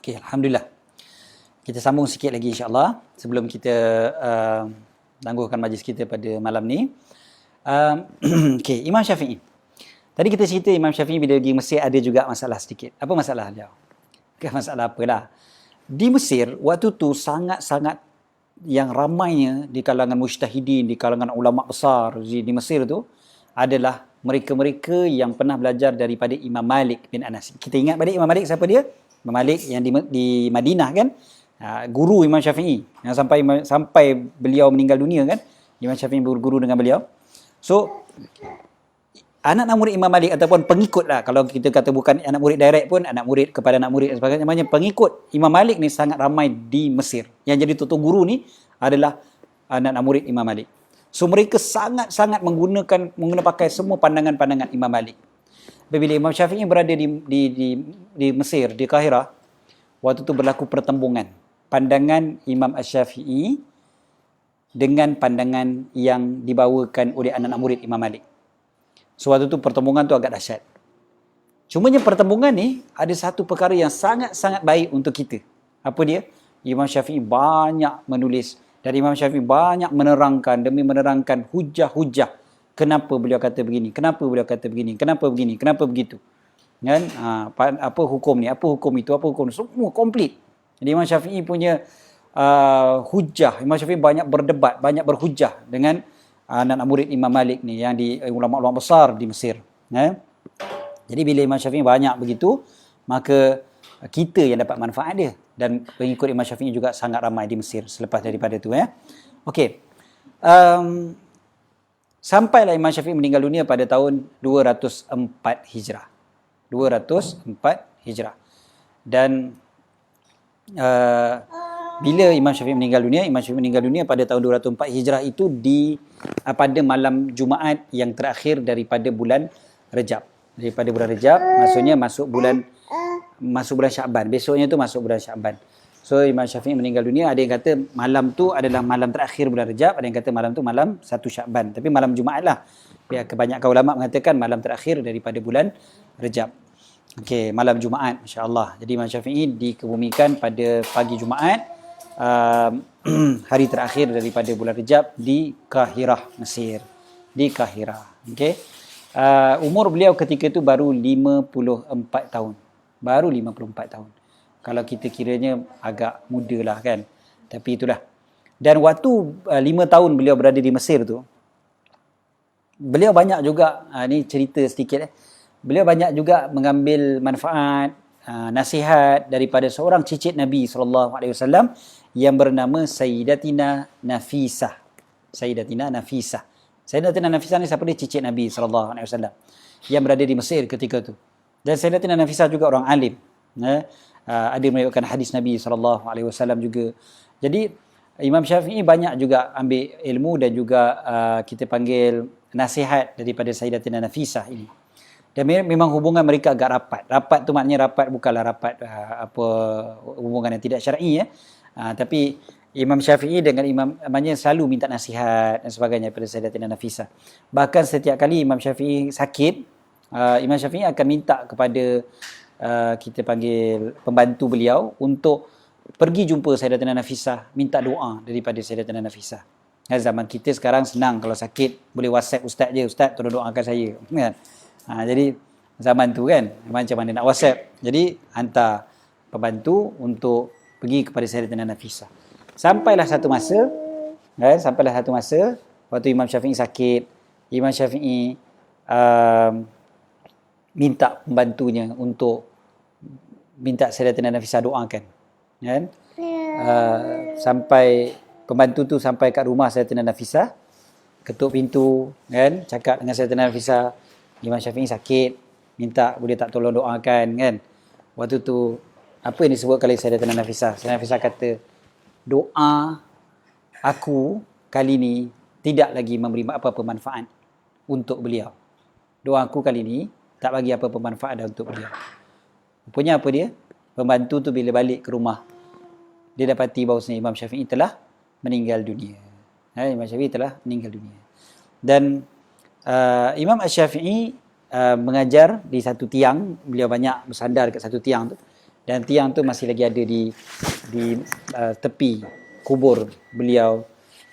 Okey, alhamdulillah. Kita sambung sikit lagi insya-Allah sebelum kita tangguhkan majlis kita pada malam ni. Okey, Imam Syafi'i. Tadi kita cerita Imam Syafi'i bila pergi Mesir ada juga masalah sedikit. Apa masalah dia? Bukan masalah apalah. Di Mesir waktu tu sangat-sangat yang ramainya di kalangan mujtahidin, di kalangan ulama besar di Mesir tu adalah mereka-mereka yang pernah belajar daripada Imam Malik bin Anas. Kita ingat balik Imam Malik siapa dia? Imam Malik yang di Madinah kan? Guru Imam Syafi'i yang sampai beliau meninggal dunia kan? Imam Syafi'i berguru dengan beliau. So anak murid Imam Malik ataupun pengikut lah, kalau kita kata bukan anak murid direct pun, anak murid kepada anak murid dan sebagainya, namanya pengikut Imam Malik ni sangat ramai di Mesir. Yang jadi tutor guru ni adalah anak murid Imam Malik. So mereka sangat-sangat menggunakan pakai semua pandangan-pandangan Imam Malik. Bila Imam Syafi'i berada di Mesir, di Kahirah, waktu tu berlaku pertembungan pandangan Imam Asy-Syafi'i dengan pandangan yang dibawakan oleh anak murid Imam Malik. So waktu tu pertembungan tu agak dahsyat. Cumanya pertembungan ni ada satu perkara yang sangat-sangat baik untuk kita. Apa dia? Imam Syafi'i banyak menulis dan Imam Syafi'i banyak menerangkan demi menerangkan hujah-hujah kenapa beliau kata begini, kenapa beliau kata begini, kenapa begini, kenapa begitu. Kan? Apa hukum ni, apa hukum itu, apa hukum ni, semua komplit. Jadi Imam Syafi'i punya hujah, Imam Syafi'i banyak berdebat, banyak berhujah dengan anak murid Imam Malik ni yang di ulama-ulama besar di Mesir. Jadi bila Imam Syafi'i banyak begitu, maka kita yang dapat manfaat dia dan pengikut Imam Syafi'i juga sangat ramai di Mesir selepas daripada tu Okey. Sampailah Imam Syafi'i meninggal dunia pada tahun 204 Hijrah. 204 Hijrah. Dan bila Imam Syafi'i meninggal dunia, Imam Syafi'i meninggal dunia pada tahun 204 Hijrah itu pada malam Jumaat yang terakhir daripada bulan Rejab. Daripada bulan Rejab, maksudnya masuk bulan Sya'ban. Besoknya tu masuk bulan Sya'ban. So Imam Syafi'i meninggal dunia, ada yang kata malam tu adalah malam terakhir bulan Rejab, ada yang kata malam tu malam 1 Sya'ban. Tapi malam Jumaat lah. Kebanyakan ulama mengatakan malam terakhir daripada bulan Rejab. Okey, malam Jumaat, insya-Allah. Jadi Imam Syafi'i dikebumikan pada pagi Jumaat, hari terakhir daripada bulan Rejab di Kahirah, Mesir. Di Kahirah. Okey. Umur beliau ketika itu baru 54 tahun. Baru 54 tahun. Kalau kita kiranya agak muda lah kan. Tapi itulah. Dan waktu 5 tahun beliau berada di Mesir tu, beliau banyak juga, ni cerita sedikit beliau banyak juga mengambil manfaat, nasihat daripada seorang cicit Nabi SAW yang bernama Sayyidatina Nafisah. Sayyidatina Nafisah. Sayyidatina Nafisah ni siapa dia? Cicit Nabi SAW yang berada di Mesir ketika tu. Dan Sayyidatina Nafisah juga orang alim. Ada meriwayatkan hadis Nabi SAW juga. Jadi Imam Syafi'i banyak juga ambil ilmu dan juga kita panggil nasihat daripada Sayyidatina Nafisah ini. Dan memang hubungan mereka agak rapat. Rapat tu maknanya rapat bukanlah rapat hubungan yang tidak syar'i tapi Imam Syafi'i dengan Imamnya selalu minta nasihat dan sebagainya pada Sayyidatina Nafisah. Bahkan setiap kali Imam Syafi'i sakit, Imam Syafi'i akan minta kepada kita panggil pembantu beliau untuk pergi jumpa Sayyidatina Nafisah, minta doa daripada Sayyidatina Nafisah. Zaman kita sekarang senang, kalau sakit boleh WhatsApp ustaz je, ustaz tolong doakan saya kan. Jadi zaman tu kan macam mana nak WhatsApp. Jadi hantar pembantu untuk pergi kepada Sayyidatina Nafisah. Sampailah satu masa waktu Imam Syafi'i sakit, Imam Syafi'i minta pembantunya untuk minta Sayyidatina Nafisah doakan kan. Sampai pembantu tu sampai kat rumah Sayyidatina Nafisah, ketuk pintu kan, cakap dengan Sayyidatina Nafisah, Imam Syafi'i sakit, minta boleh tak tolong doakan kan. Waktu tu apa yang disebut kali Sayyidatina Nafisah? Sayyidatina Nafisah kata, doa aku kali ni tidak lagi memberi apa-apa manfaat untuk beliau. Doa aku kali ni tak bagi apa-apa manfaat untuk beliau. Rupanya apa dia? Pembantu tu bila balik ke rumah, dia dapati bahawasanya Imam Syafi'i telah meninggal dunia. Imam Syafi'i telah meninggal dunia. Dan Imam Asy-Syafi'i mengajar di satu tiang, beliau banyak bersandar kat satu tiang tu. Dan tiang tu masih lagi ada di tepi kubur beliau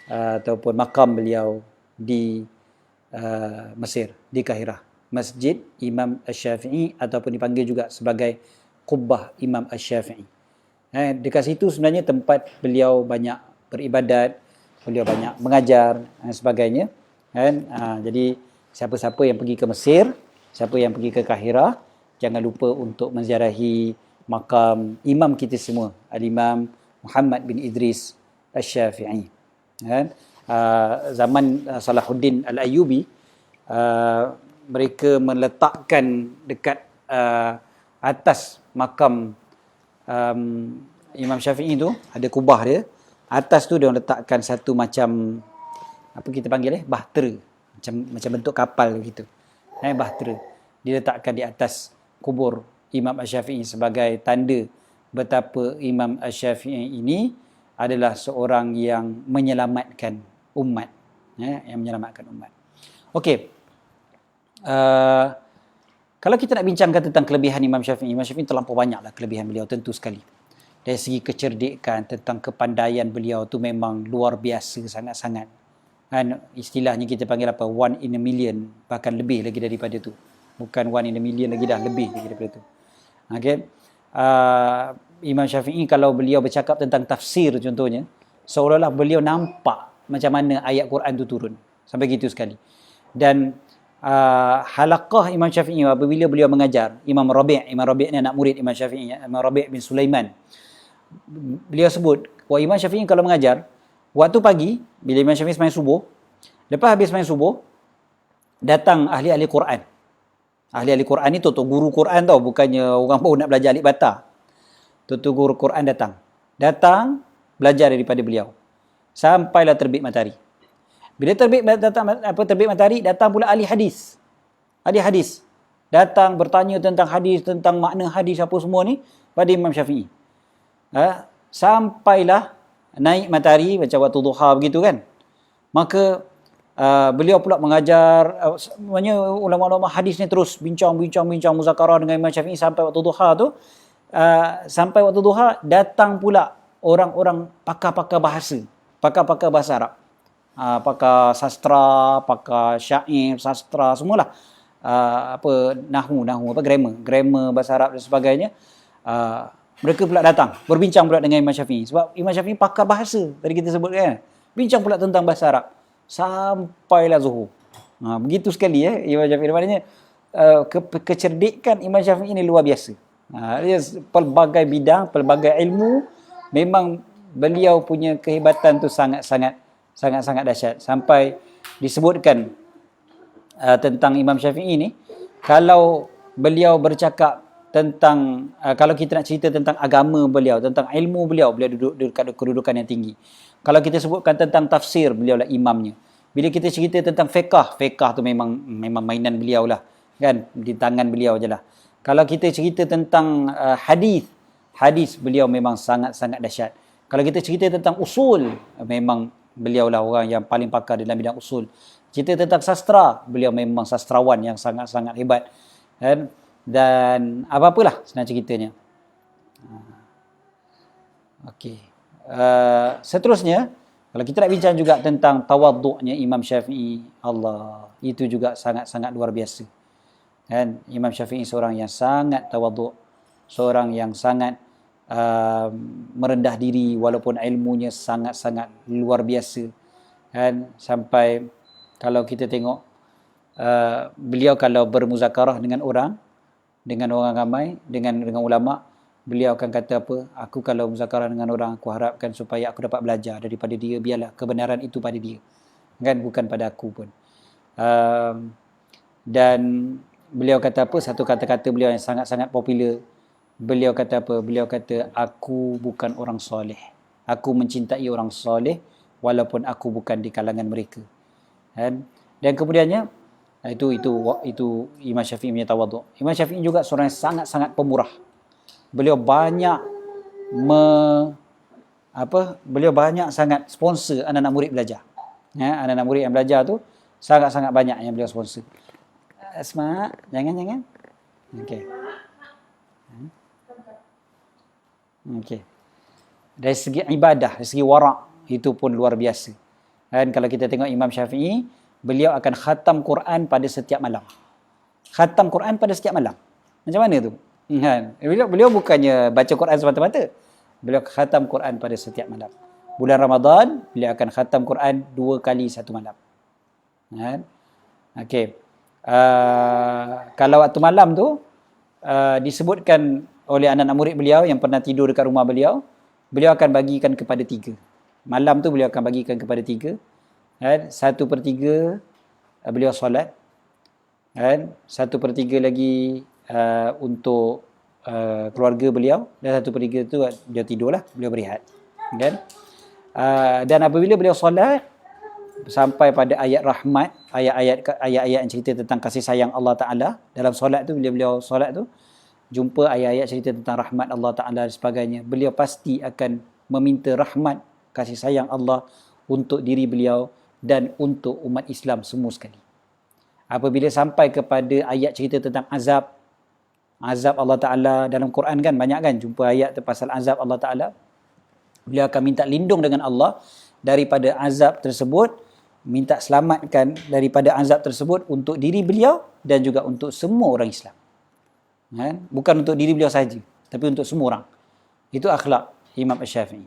ataupun makam beliau di Mesir, di Kahirah. Masjid Imam Asy-Syafi'i ataupun dipanggil juga sebagai Qubbah Imam Asy-Syafi'i. Dekat situ sebenarnya tempat beliau banyak beribadat, beliau banyak mengajar dan sebagainya. Jadi siapa-siapa yang pergi ke Mesir, siapa yang pergi ke Kahirah, jangan lupa untuk menziarahi makam imam kita semua, Al-Imam Muhammad bin Idris Asy-Syafi'i. Zaman Salahuddin Al-Ayyubi, mereka meletakkan dekat atas makam Imam Syafi'i tu, ada kubah dia. Atas tu dia letakkan satu macam, apa kita panggil bahtera, macam bentuk kapal gitu. Bahtera diletakkan di atas kubur Imam Asy-Syafi'i sebagai tanda betapa Imam Asy-Syafi'i ini adalah seorang yang menyelamatkan umat. Yang menyelamatkan umat. Okey. Kalau kita nak bincangkan tentang kelebihan Imam Syafi'i terlampau banyaklah kelebihan beliau, tentu sekali. Dari segi kecerdikan, tentang kepandaian beliau tu memang luar biasa sangat-sangat. Istilahnya kita panggil apa? One in a million, bahkan lebih lagi daripada tu. Bukan one in a million lagi, dah lebih lagi daripada tu. Okay. Imam Syafi'i kalau beliau bercakap tentang tafsir contohnya, seolah-olah beliau nampak macam mana ayat Quran tu turun. Sampai gitu sekali. Dan halaqah Imam Syafi'i apabila beliau mengajar, Imam Rabi' ni anak murid Imam Syafi'i, Imam Rabi' bin Sulaiman. Beliau sebut, Imam Syafi'i kalau mengajar, waktu pagi, bila Imam Syafi'i sembahyang subuh, lepas habis sembahyang subuh, datang ahli-ahli Quran. Ahli-ahli Quran ni tutup guru Quran tau, bukannya orang baru nak belajar alif bata. Tutup guru Quran datang. Datang, belajar daripada beliau. Sampailah terbit matahari. Bila terbit matahari, datang pula ahli hadis. Ahli hadis. Datang bertanya tentang hadis, tentang makna hadis apa semua ni pada Imam Syafi'i. Sampailah naik matahari macam waktu duha begitu kan. Maka beliau pula mengajar, sebenarnya ulama-ulama hadis ni terus bincang muzakarah dengan Imam Syafi'i sampai waktu duha tu. Sampai waktu duha datang pula orang-orang pakar-pakar bahasa Arab. Pakar sastra, pakar syair, sastra, semualah. Nahwu, grammar bahasa Arab dan sebagainya. Mereka pula datang, berbincang pula dengan Imam Syafi'i. Sebab Imam Syafi'i pakar bahasa, tadi kita sebut kan. Bincang pula tentang bahasa Arab. Sampailah zuhur. Begitu sekali Imam Syafi'i. Maknanya kecerdikan Imam Syafi'i ini luar biasa. Dia pelbagai bidang, pelbagai ilmu, memang beliau punya kehebatan tu sangat-sangat dahsyat. Sampai disebutkan tentang Imam Syafi'i ni, kalau beliau bercakap tentang, kalau kita nak cerita tentang agama beliau, tentang ilmu beliau duduk dekat kedudukan yang tinggi. Kalau kita sebutkan tentang tafsir, beliau lah imamnya. Bila kita cerita tentang fiqh tu memang mainan beliau lah, kan, di tangan beliau je lah. Kalau kita cerita tentang hadis beliau memang sangat-sangat dahsyat. Kalau kita cerita tentang usul, memang beliau lah orang yang paling pakar dalam bidang usul. Cerita tentang sastra, beliau memang sastrawan yang sangat-sangat hebat. Dan apa-apalah senang ceritanya. Okey. Seterusnya, kalau kita nak bincang juga tentang tawaduknya Imam Syafi'i, Allah, itu juga sangat-sangat luar biasa. Dan Imam Syafi'i seorang yang sangat tawaduk, seorang yang sangat merendah diri walaupun ilmunya sangat-sangat luar biasa. Dan sampai kalau kita tengok beliau kalau bermuzakarah dengan orang ramai, dengan ulama, beliau akan kata apa? Aku kalau muzakarah dengan orang, aku harapkan supaya aku dapat belajar daripada dia, biarlah kebenaran itu pada dia, kan, bukan pada aku pun. Dan beliau kata apa? Satu kata-kata beliau yang sangat-sangat popular. Beliau kata apa? Beliau kata, aku bukan orang soleh. Aku mencintai orang soleh walaupun aku bukan di kalangan mereka. Dan kemudiannya, itu Imam Syafi'i punya tawaduk. Imam Syafi'i juga seorang yang sangat-sangat pemurah. Beliau banyak beliau banyak sangat sponsor anak-anak murid belajar. Anak-anak murid yang belajar tu sangat-sangat banyak yang beliau sponsor. Asma, jangan. Okey. Okey. Dari segi ibadah, dari segi wara' itu pun luar biasa. Dan kalau kita tengok Imam Syafi'i, beliau akan khatam Quran pada setiap malam. Khatam Quran pada setiap malam. Macam mana tu? Kan? Beliau bukannya baca Quran semata-mata. Beliau khatam Quran pada setiap malam. Bulan Ramadan, beliau akan khatam Quran 2 kali satu malam. Kan? Okey. Kalau waktu malam tu, disebutkan oleh anak-anak murid beliau yang pernah tidur dekat rumah beliau, beliau akan bagikan kepada 3. Malam tu beliau akan bagikan kepada 3. Kan? 1/3 beliau solat. Kan? 1/3 lagi untuk keluarga beliau, dan 1/3 tu beliau tidurlah, beliau berehat. Kan? Dan apabila beliau solat sampai pada ayat rahmat, ayat-ayat yang cerita tentang kasih sayang Allah Ta'ala, dalam solat tu, bila beliau solat tu jumpa ayat-ayat cerita tentang rahmat Allah Ta'ala dan sebagainya, beliau pasti akan meminta rahmat, kasih sayang Allah untuk diri beliau dan untuk umat Islam semua sekali. Apabila sampai kepada ayat cerita tentang azab Allah Ta'ala dalam Quran, kan banyak kan jumpa ayat pasal azab Allah Ta'ala, beliau akan minta lindung dengan Allah daripada azab tersebut, minta selamatkan daripada azab tersebut untuk diri beliau dan juga untuk semua orang Islam. Bukan untuk diri beliau sahaja, tapi untuk semua orang. Itu akhlak Imam Syafi'i.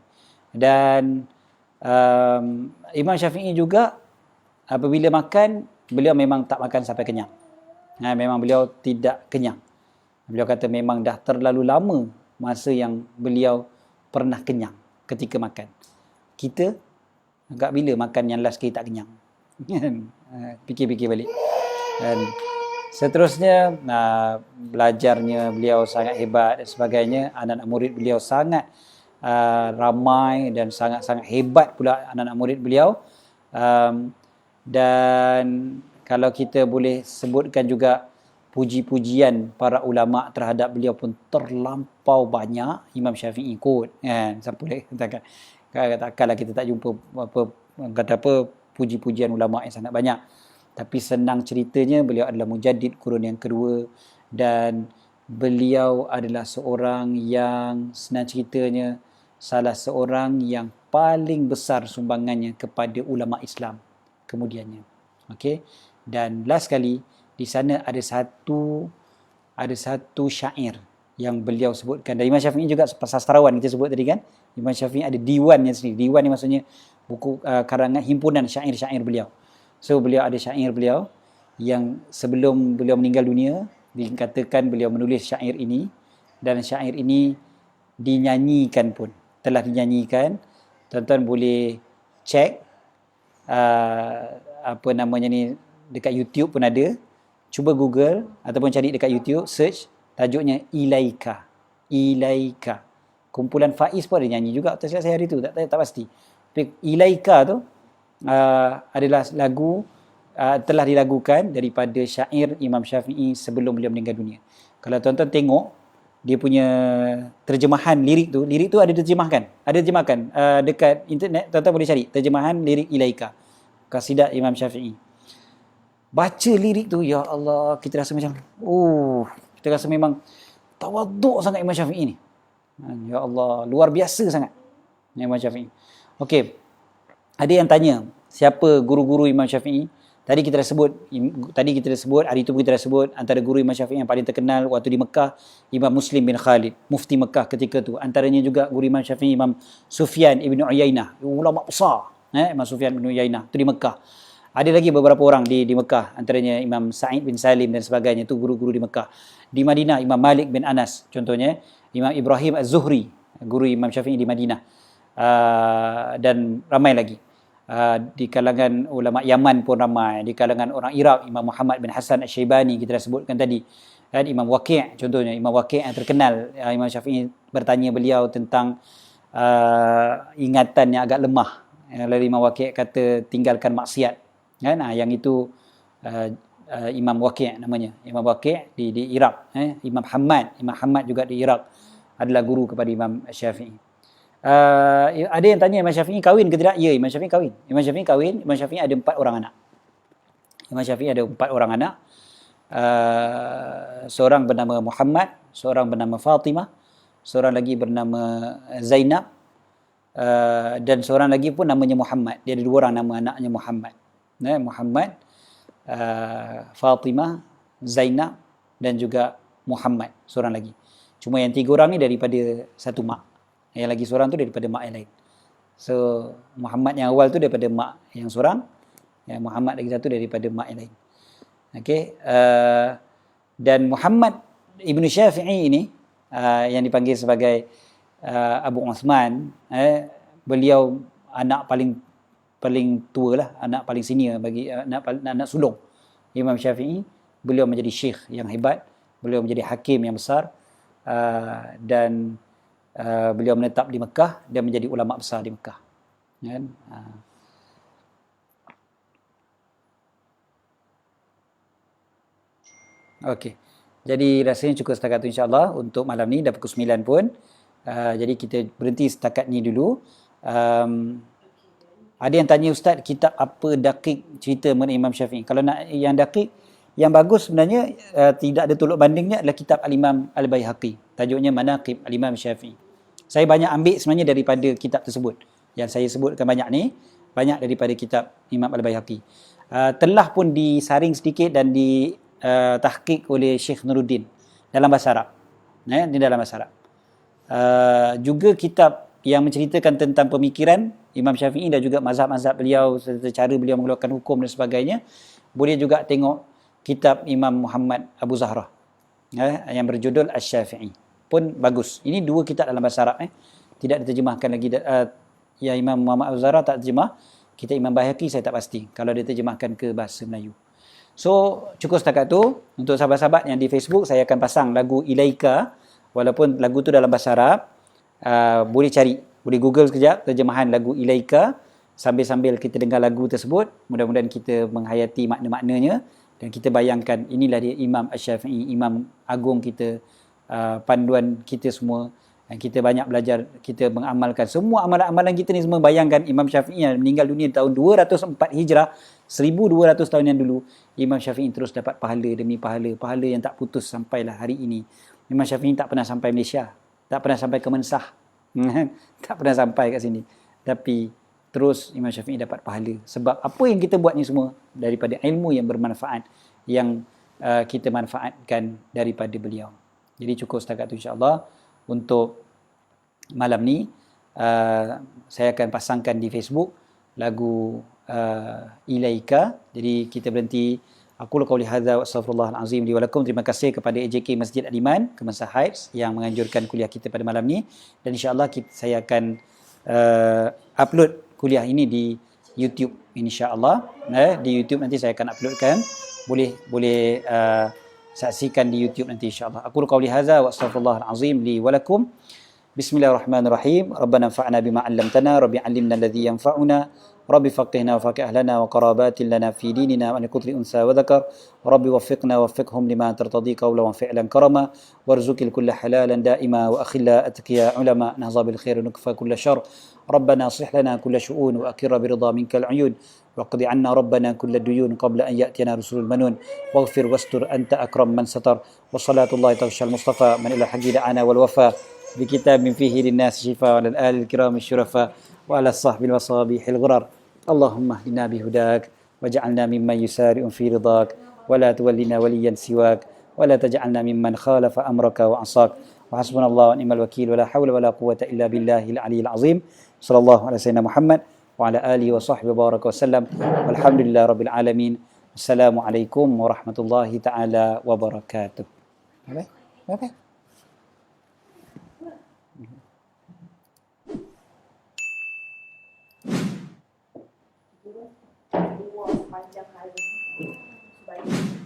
Dan Imam Syafi'i juga apabila makan, beliau memang tak makan sampai kenyang. Memang beliau tidak kenyang. Beliau kata memang dah terlalu lama masa yang beliau pernah kenyang ketika makan. Kita agak bila makan yang last kali tak kenyang? Fikir-fikir balik. Dan seterusnya, belajarnya beliau sangat hebat dan sebagainya. Anak-anak murid beliau sangat ramai dan sangat-sangat hebat pula anak-anak murid beliau. Dan kalau kita boleh sebutkan juga puji-pujian para ulama terhadap beliau pun terlampau banyak. Imam Syafi'i kot, kan? Siapa boleh katakan, takkanlah kita tak jumpa puji-pujian ulama yang sangat banyak. Tapi senang ceritanya, beliau adalah mujaddid kurun yang kedua, dan beliau adalah seorang yang senang ceritanya salah seorang yang paling besar sumbangannya kepada ulama Islam kemudiannya. Okey. Dan last kali, di sana ada satu syair yang beliau sebutkan. Dan Imam Syafi'i juga sastrawan, kita sebut tadi kan. Imam Syafi'i ada diwannya sendiri. Diwan ni maksudnya buku karangan himpunan syair-syair beliau. So beliau ada syair beliau yang sebelum beliau meninggal dunia, dikatakan beliau menulis syair ini, dan syair ini dinyanyikan pun. Telah dinyanyikan. Tuan-tuan boleh cek apa namanya ni, dekat YouTube pun ada. Cuba Google ataupun cari dekat YouTube, search tajuknya Ilaika. Ilaika. Kumpulan Faiz pun ada nyanyi juga. Tak silap saya hari tu, tak pasti. Tapi Ilaika tu adalah lagu telah dilagukan daripada syair Imam Syafi'i sebelum beliau meninggal dunia. Kalau tuan-tuan tengok dia punya terjemahan lirik tu ada terjemahkan. Ada terjemahkan dekat internet, tuan-tuan boleh cari terjemahan lirik Ilaika, kasidah Imam Syafi'i. Baca lirik tu, ya Allah, kita rasa macam kita rasa memang tawaduk sangat Imam Syafi'i ni. Ya Allah, luar biasa sangat Imam Syafi'i. Okey. Ada yang tanya, siapa guru-guru Imam Syafi'i? Tadi kita dah sebut, hari tu kita dah sebut, antara guru Imam Syafi'i yang paling terkenal waktu di Mekah, Imam Muslim bin Khalid, mufti Mekah ketika tu. Antaranya juga guru Imam Syafi'i, Imam Sufyan ibn Uyainah, ulama besar. Imam Sufyan ibn Uyainah tu di Mekah. Ada lagi beberapa orang di Mekah, antaranya Imam Sa'id bin Salim dan sebagainya, itu guru-guru di Mekah. Di Madinah, Imam Malik bin Anas contohnya, Imam Ibrahim Az-Zuhri, guru Imam Syafi'i di Madinah, dan ramai lagi. Di kalangan ulama Yaman pun ramai, di kalangan orang Iraq, Imam Muhammad bin Hasan Asy-Syaibani kita dah sebutkan tadi, dan Imam Waqi' contohnya, Imam Waqi' yang terkenal, Imam Syafi'i bertanya beliau tentang ingatan yang agak lemah. Lalu Imam Waqi' kata tinggalkan maksiat, kan? Yang itu Imam Waqi' namanya, Imam Waqi' di Iraq. Imam Hamad juga di Iraq adalah guru kepada Imam Syafi'i. Ada yang tanya Imam Syafi'i kahwin ke tidak? Ya, Imam Syafi'i kahwin. Imam Syafi'i kahwin. Imam Syafi'i ada 4 orang anak. Imam Syafi'i ada 4 orang anak. Seorang bernama Muhammad, seorang bernama Fatimah, seorang lagi bernama Zainab, dan seorang lagi pun namanya Muhammad. Dia ada 2 orang nama anaknya Muhammad. Muhammad, Fatimah, Zainab dan juga Muhammad, seorang lagi. Cuma yang 3 orang ni daripada satu mak. Yang lagi seorang tu daripada mak yang lain. So Muhammad yang awal tu daripada mak yang seorang, yang Muhammad lagi satu daripada mak yang lain. Okey, dan Muhammad Ibn Syafi'i ini yang dipanggil sebagai Abu Uthman, beliau anak paling tua lah, anak paling senior bagi anak sulung Imam Syafi'i. Beliau menjadi syekh yang hebat, beliau menjadi hakim yang besar, dan beliau menetap di Mekah dan menjadi ulama besar di Mekah. Kan? Okey. Jadi rasanya cukup setakat tu insya-Allah untuk malam ni, dah pukul 9 pun. Jadi kita berhenti setakat ni dulu. Ada yang tanya Ustaz, kitab apa dakik cerita mengenai Imam Syafi'i? Kalau nak yang dakik, yang bagus sebenarnya tidak ada tolok bandingnya adalah kitab Al-Imam Al-Baihaqi. Tajuknya Manaqib Al-Imam Syafi'i. Saya banyak ambil sebenarnya daripada kitab tersebut. Yang saya sebutkan banyak ni, banyak daripada kitab Imam Al-Baihaqi. Telah pun disaring sedikit dan tahqiq oleh Syekh Nuruddin dalam bahasa Arab. Di dalam bahasa Arab. Juga kitab yang menceritakan tentang pemikiran Imam Syafi'i dan juga mazhab-mazhab beliau serta cara beliau mengeluarkan hukum dan sebagainya. Boleh juga tengok kitab Imam Muhammad Abu Zahra yang berjudul Asy-Syafi'i. Pun bagus. Ini 2 kitab dalam bahasa Arab. Tidak diterjemahkan lagi. Yang Imam Muhammad Abu Zahra tak terjemah. Kitab Imam Baihaqi saya tak pasti kalau dia terjemahkan ke bahasa Melayu. So, cukup setakat tu. Untuk sahabat-sahabat yang di Facebook, saya akan pasang lagu Ilaika. Walaupun lagu tu dalam bahasa Arab, boleh cari, boleh Google sekejap terjemahan lagu Ilaika. Sambil-sambil kita dengar lagu tersebut, mudah-mudahan kita menghayati makna-maknanya dan kita bayangkan inilah dia Imam Asy-Syafi'i, Imam agung kita, panduan kita semua. Dan kita banyak belajar, kita mengamalkan semua amalan-amalan kita ni semua. Bayangkan Imam Syafi'i yang meninggal dunia tahun 204 Hijrah, 1200 tahun yang dulu, Imam Syafi'i terus dapat pahala demi pahala, pahala yang tak putus sampailah hari ini. Imam Syafi'i tak pernah sampai Malaysia, tak pernah sampai ke Mensah, tak pernah sampai kat sini. Tapi terus Imam Syafi'i dapat pahala. Sebab apa yang kita buat ni semua daripada ilmu yang bermanfaat, yang kita manfaatkan daripada beliau. Jadi cukup setakat tu insya-Allah. Untuk malam ni, saya akan pasangkan di Facebook lagu Ilaika. Jadi kita berhenti. Aku qauli hadza wa astaghfirullahal azim li wa lakum. Terima kasih kepada AJK Masjid Al-Iman, Kemensa Heights yang menganjurkan kuliah kita pada malam ni. Dan insya-Allah saya akan upload kuliah ini di YouTube insya-Allah. Di YouTube nanti saya akan uploadkan. Boleh saksikan di YouTube nanti insya-Allah. Aku qauli hadza wa astaghfirullahal azim li wa lakum. Bismillahirrahmanirrahim. Rabbana anfa'na bima 'allamtana, rabbi 'allimna alladhi yanfa'una, rabbi faqihna wa faqih ahlana wa qarabatin lana fi dinina wa nikutri unsa wa dhakar. Rabbi waffiqna waffiqhum lima tartadi qawlan wa fi'lan karama, warzuqil kulla halalan daima wa akhilla atqiya ulama nahza bil khair nukfa kulla syarr. ربنا اصلح لنا كل شؤون وأكر برضا منك العيون واقض عنا ربنا كل الديون قبل أن يأتينا رسول المنون واغفر واستر أنت أكرم من ستر وصلاة الله تغشى المصطفى من إلى الحق دعانا والوفاء بكتاب فيه للناس شفاء وعلى الآل الكرام الشرفاء وعلى الصحب المصابيح الغرر اللهم اهدنا بهداك واجعلنا ممن يسارع في رضاك ولا تولنا وليا سواك ولا تجعلنا ممن خالف أمرك وعصاك وحسبنا الله ونعم الوكيل ولا حول ولا قوة إلا بالله العلي العظيم صلى الله على سيدنا محمد وعلى آله وصحبه وبارك وسلم والحمد لله رب العالمين السلام عليكم ورحمة الله تعالى وبركاته. Baik. Panjang kali. Baik.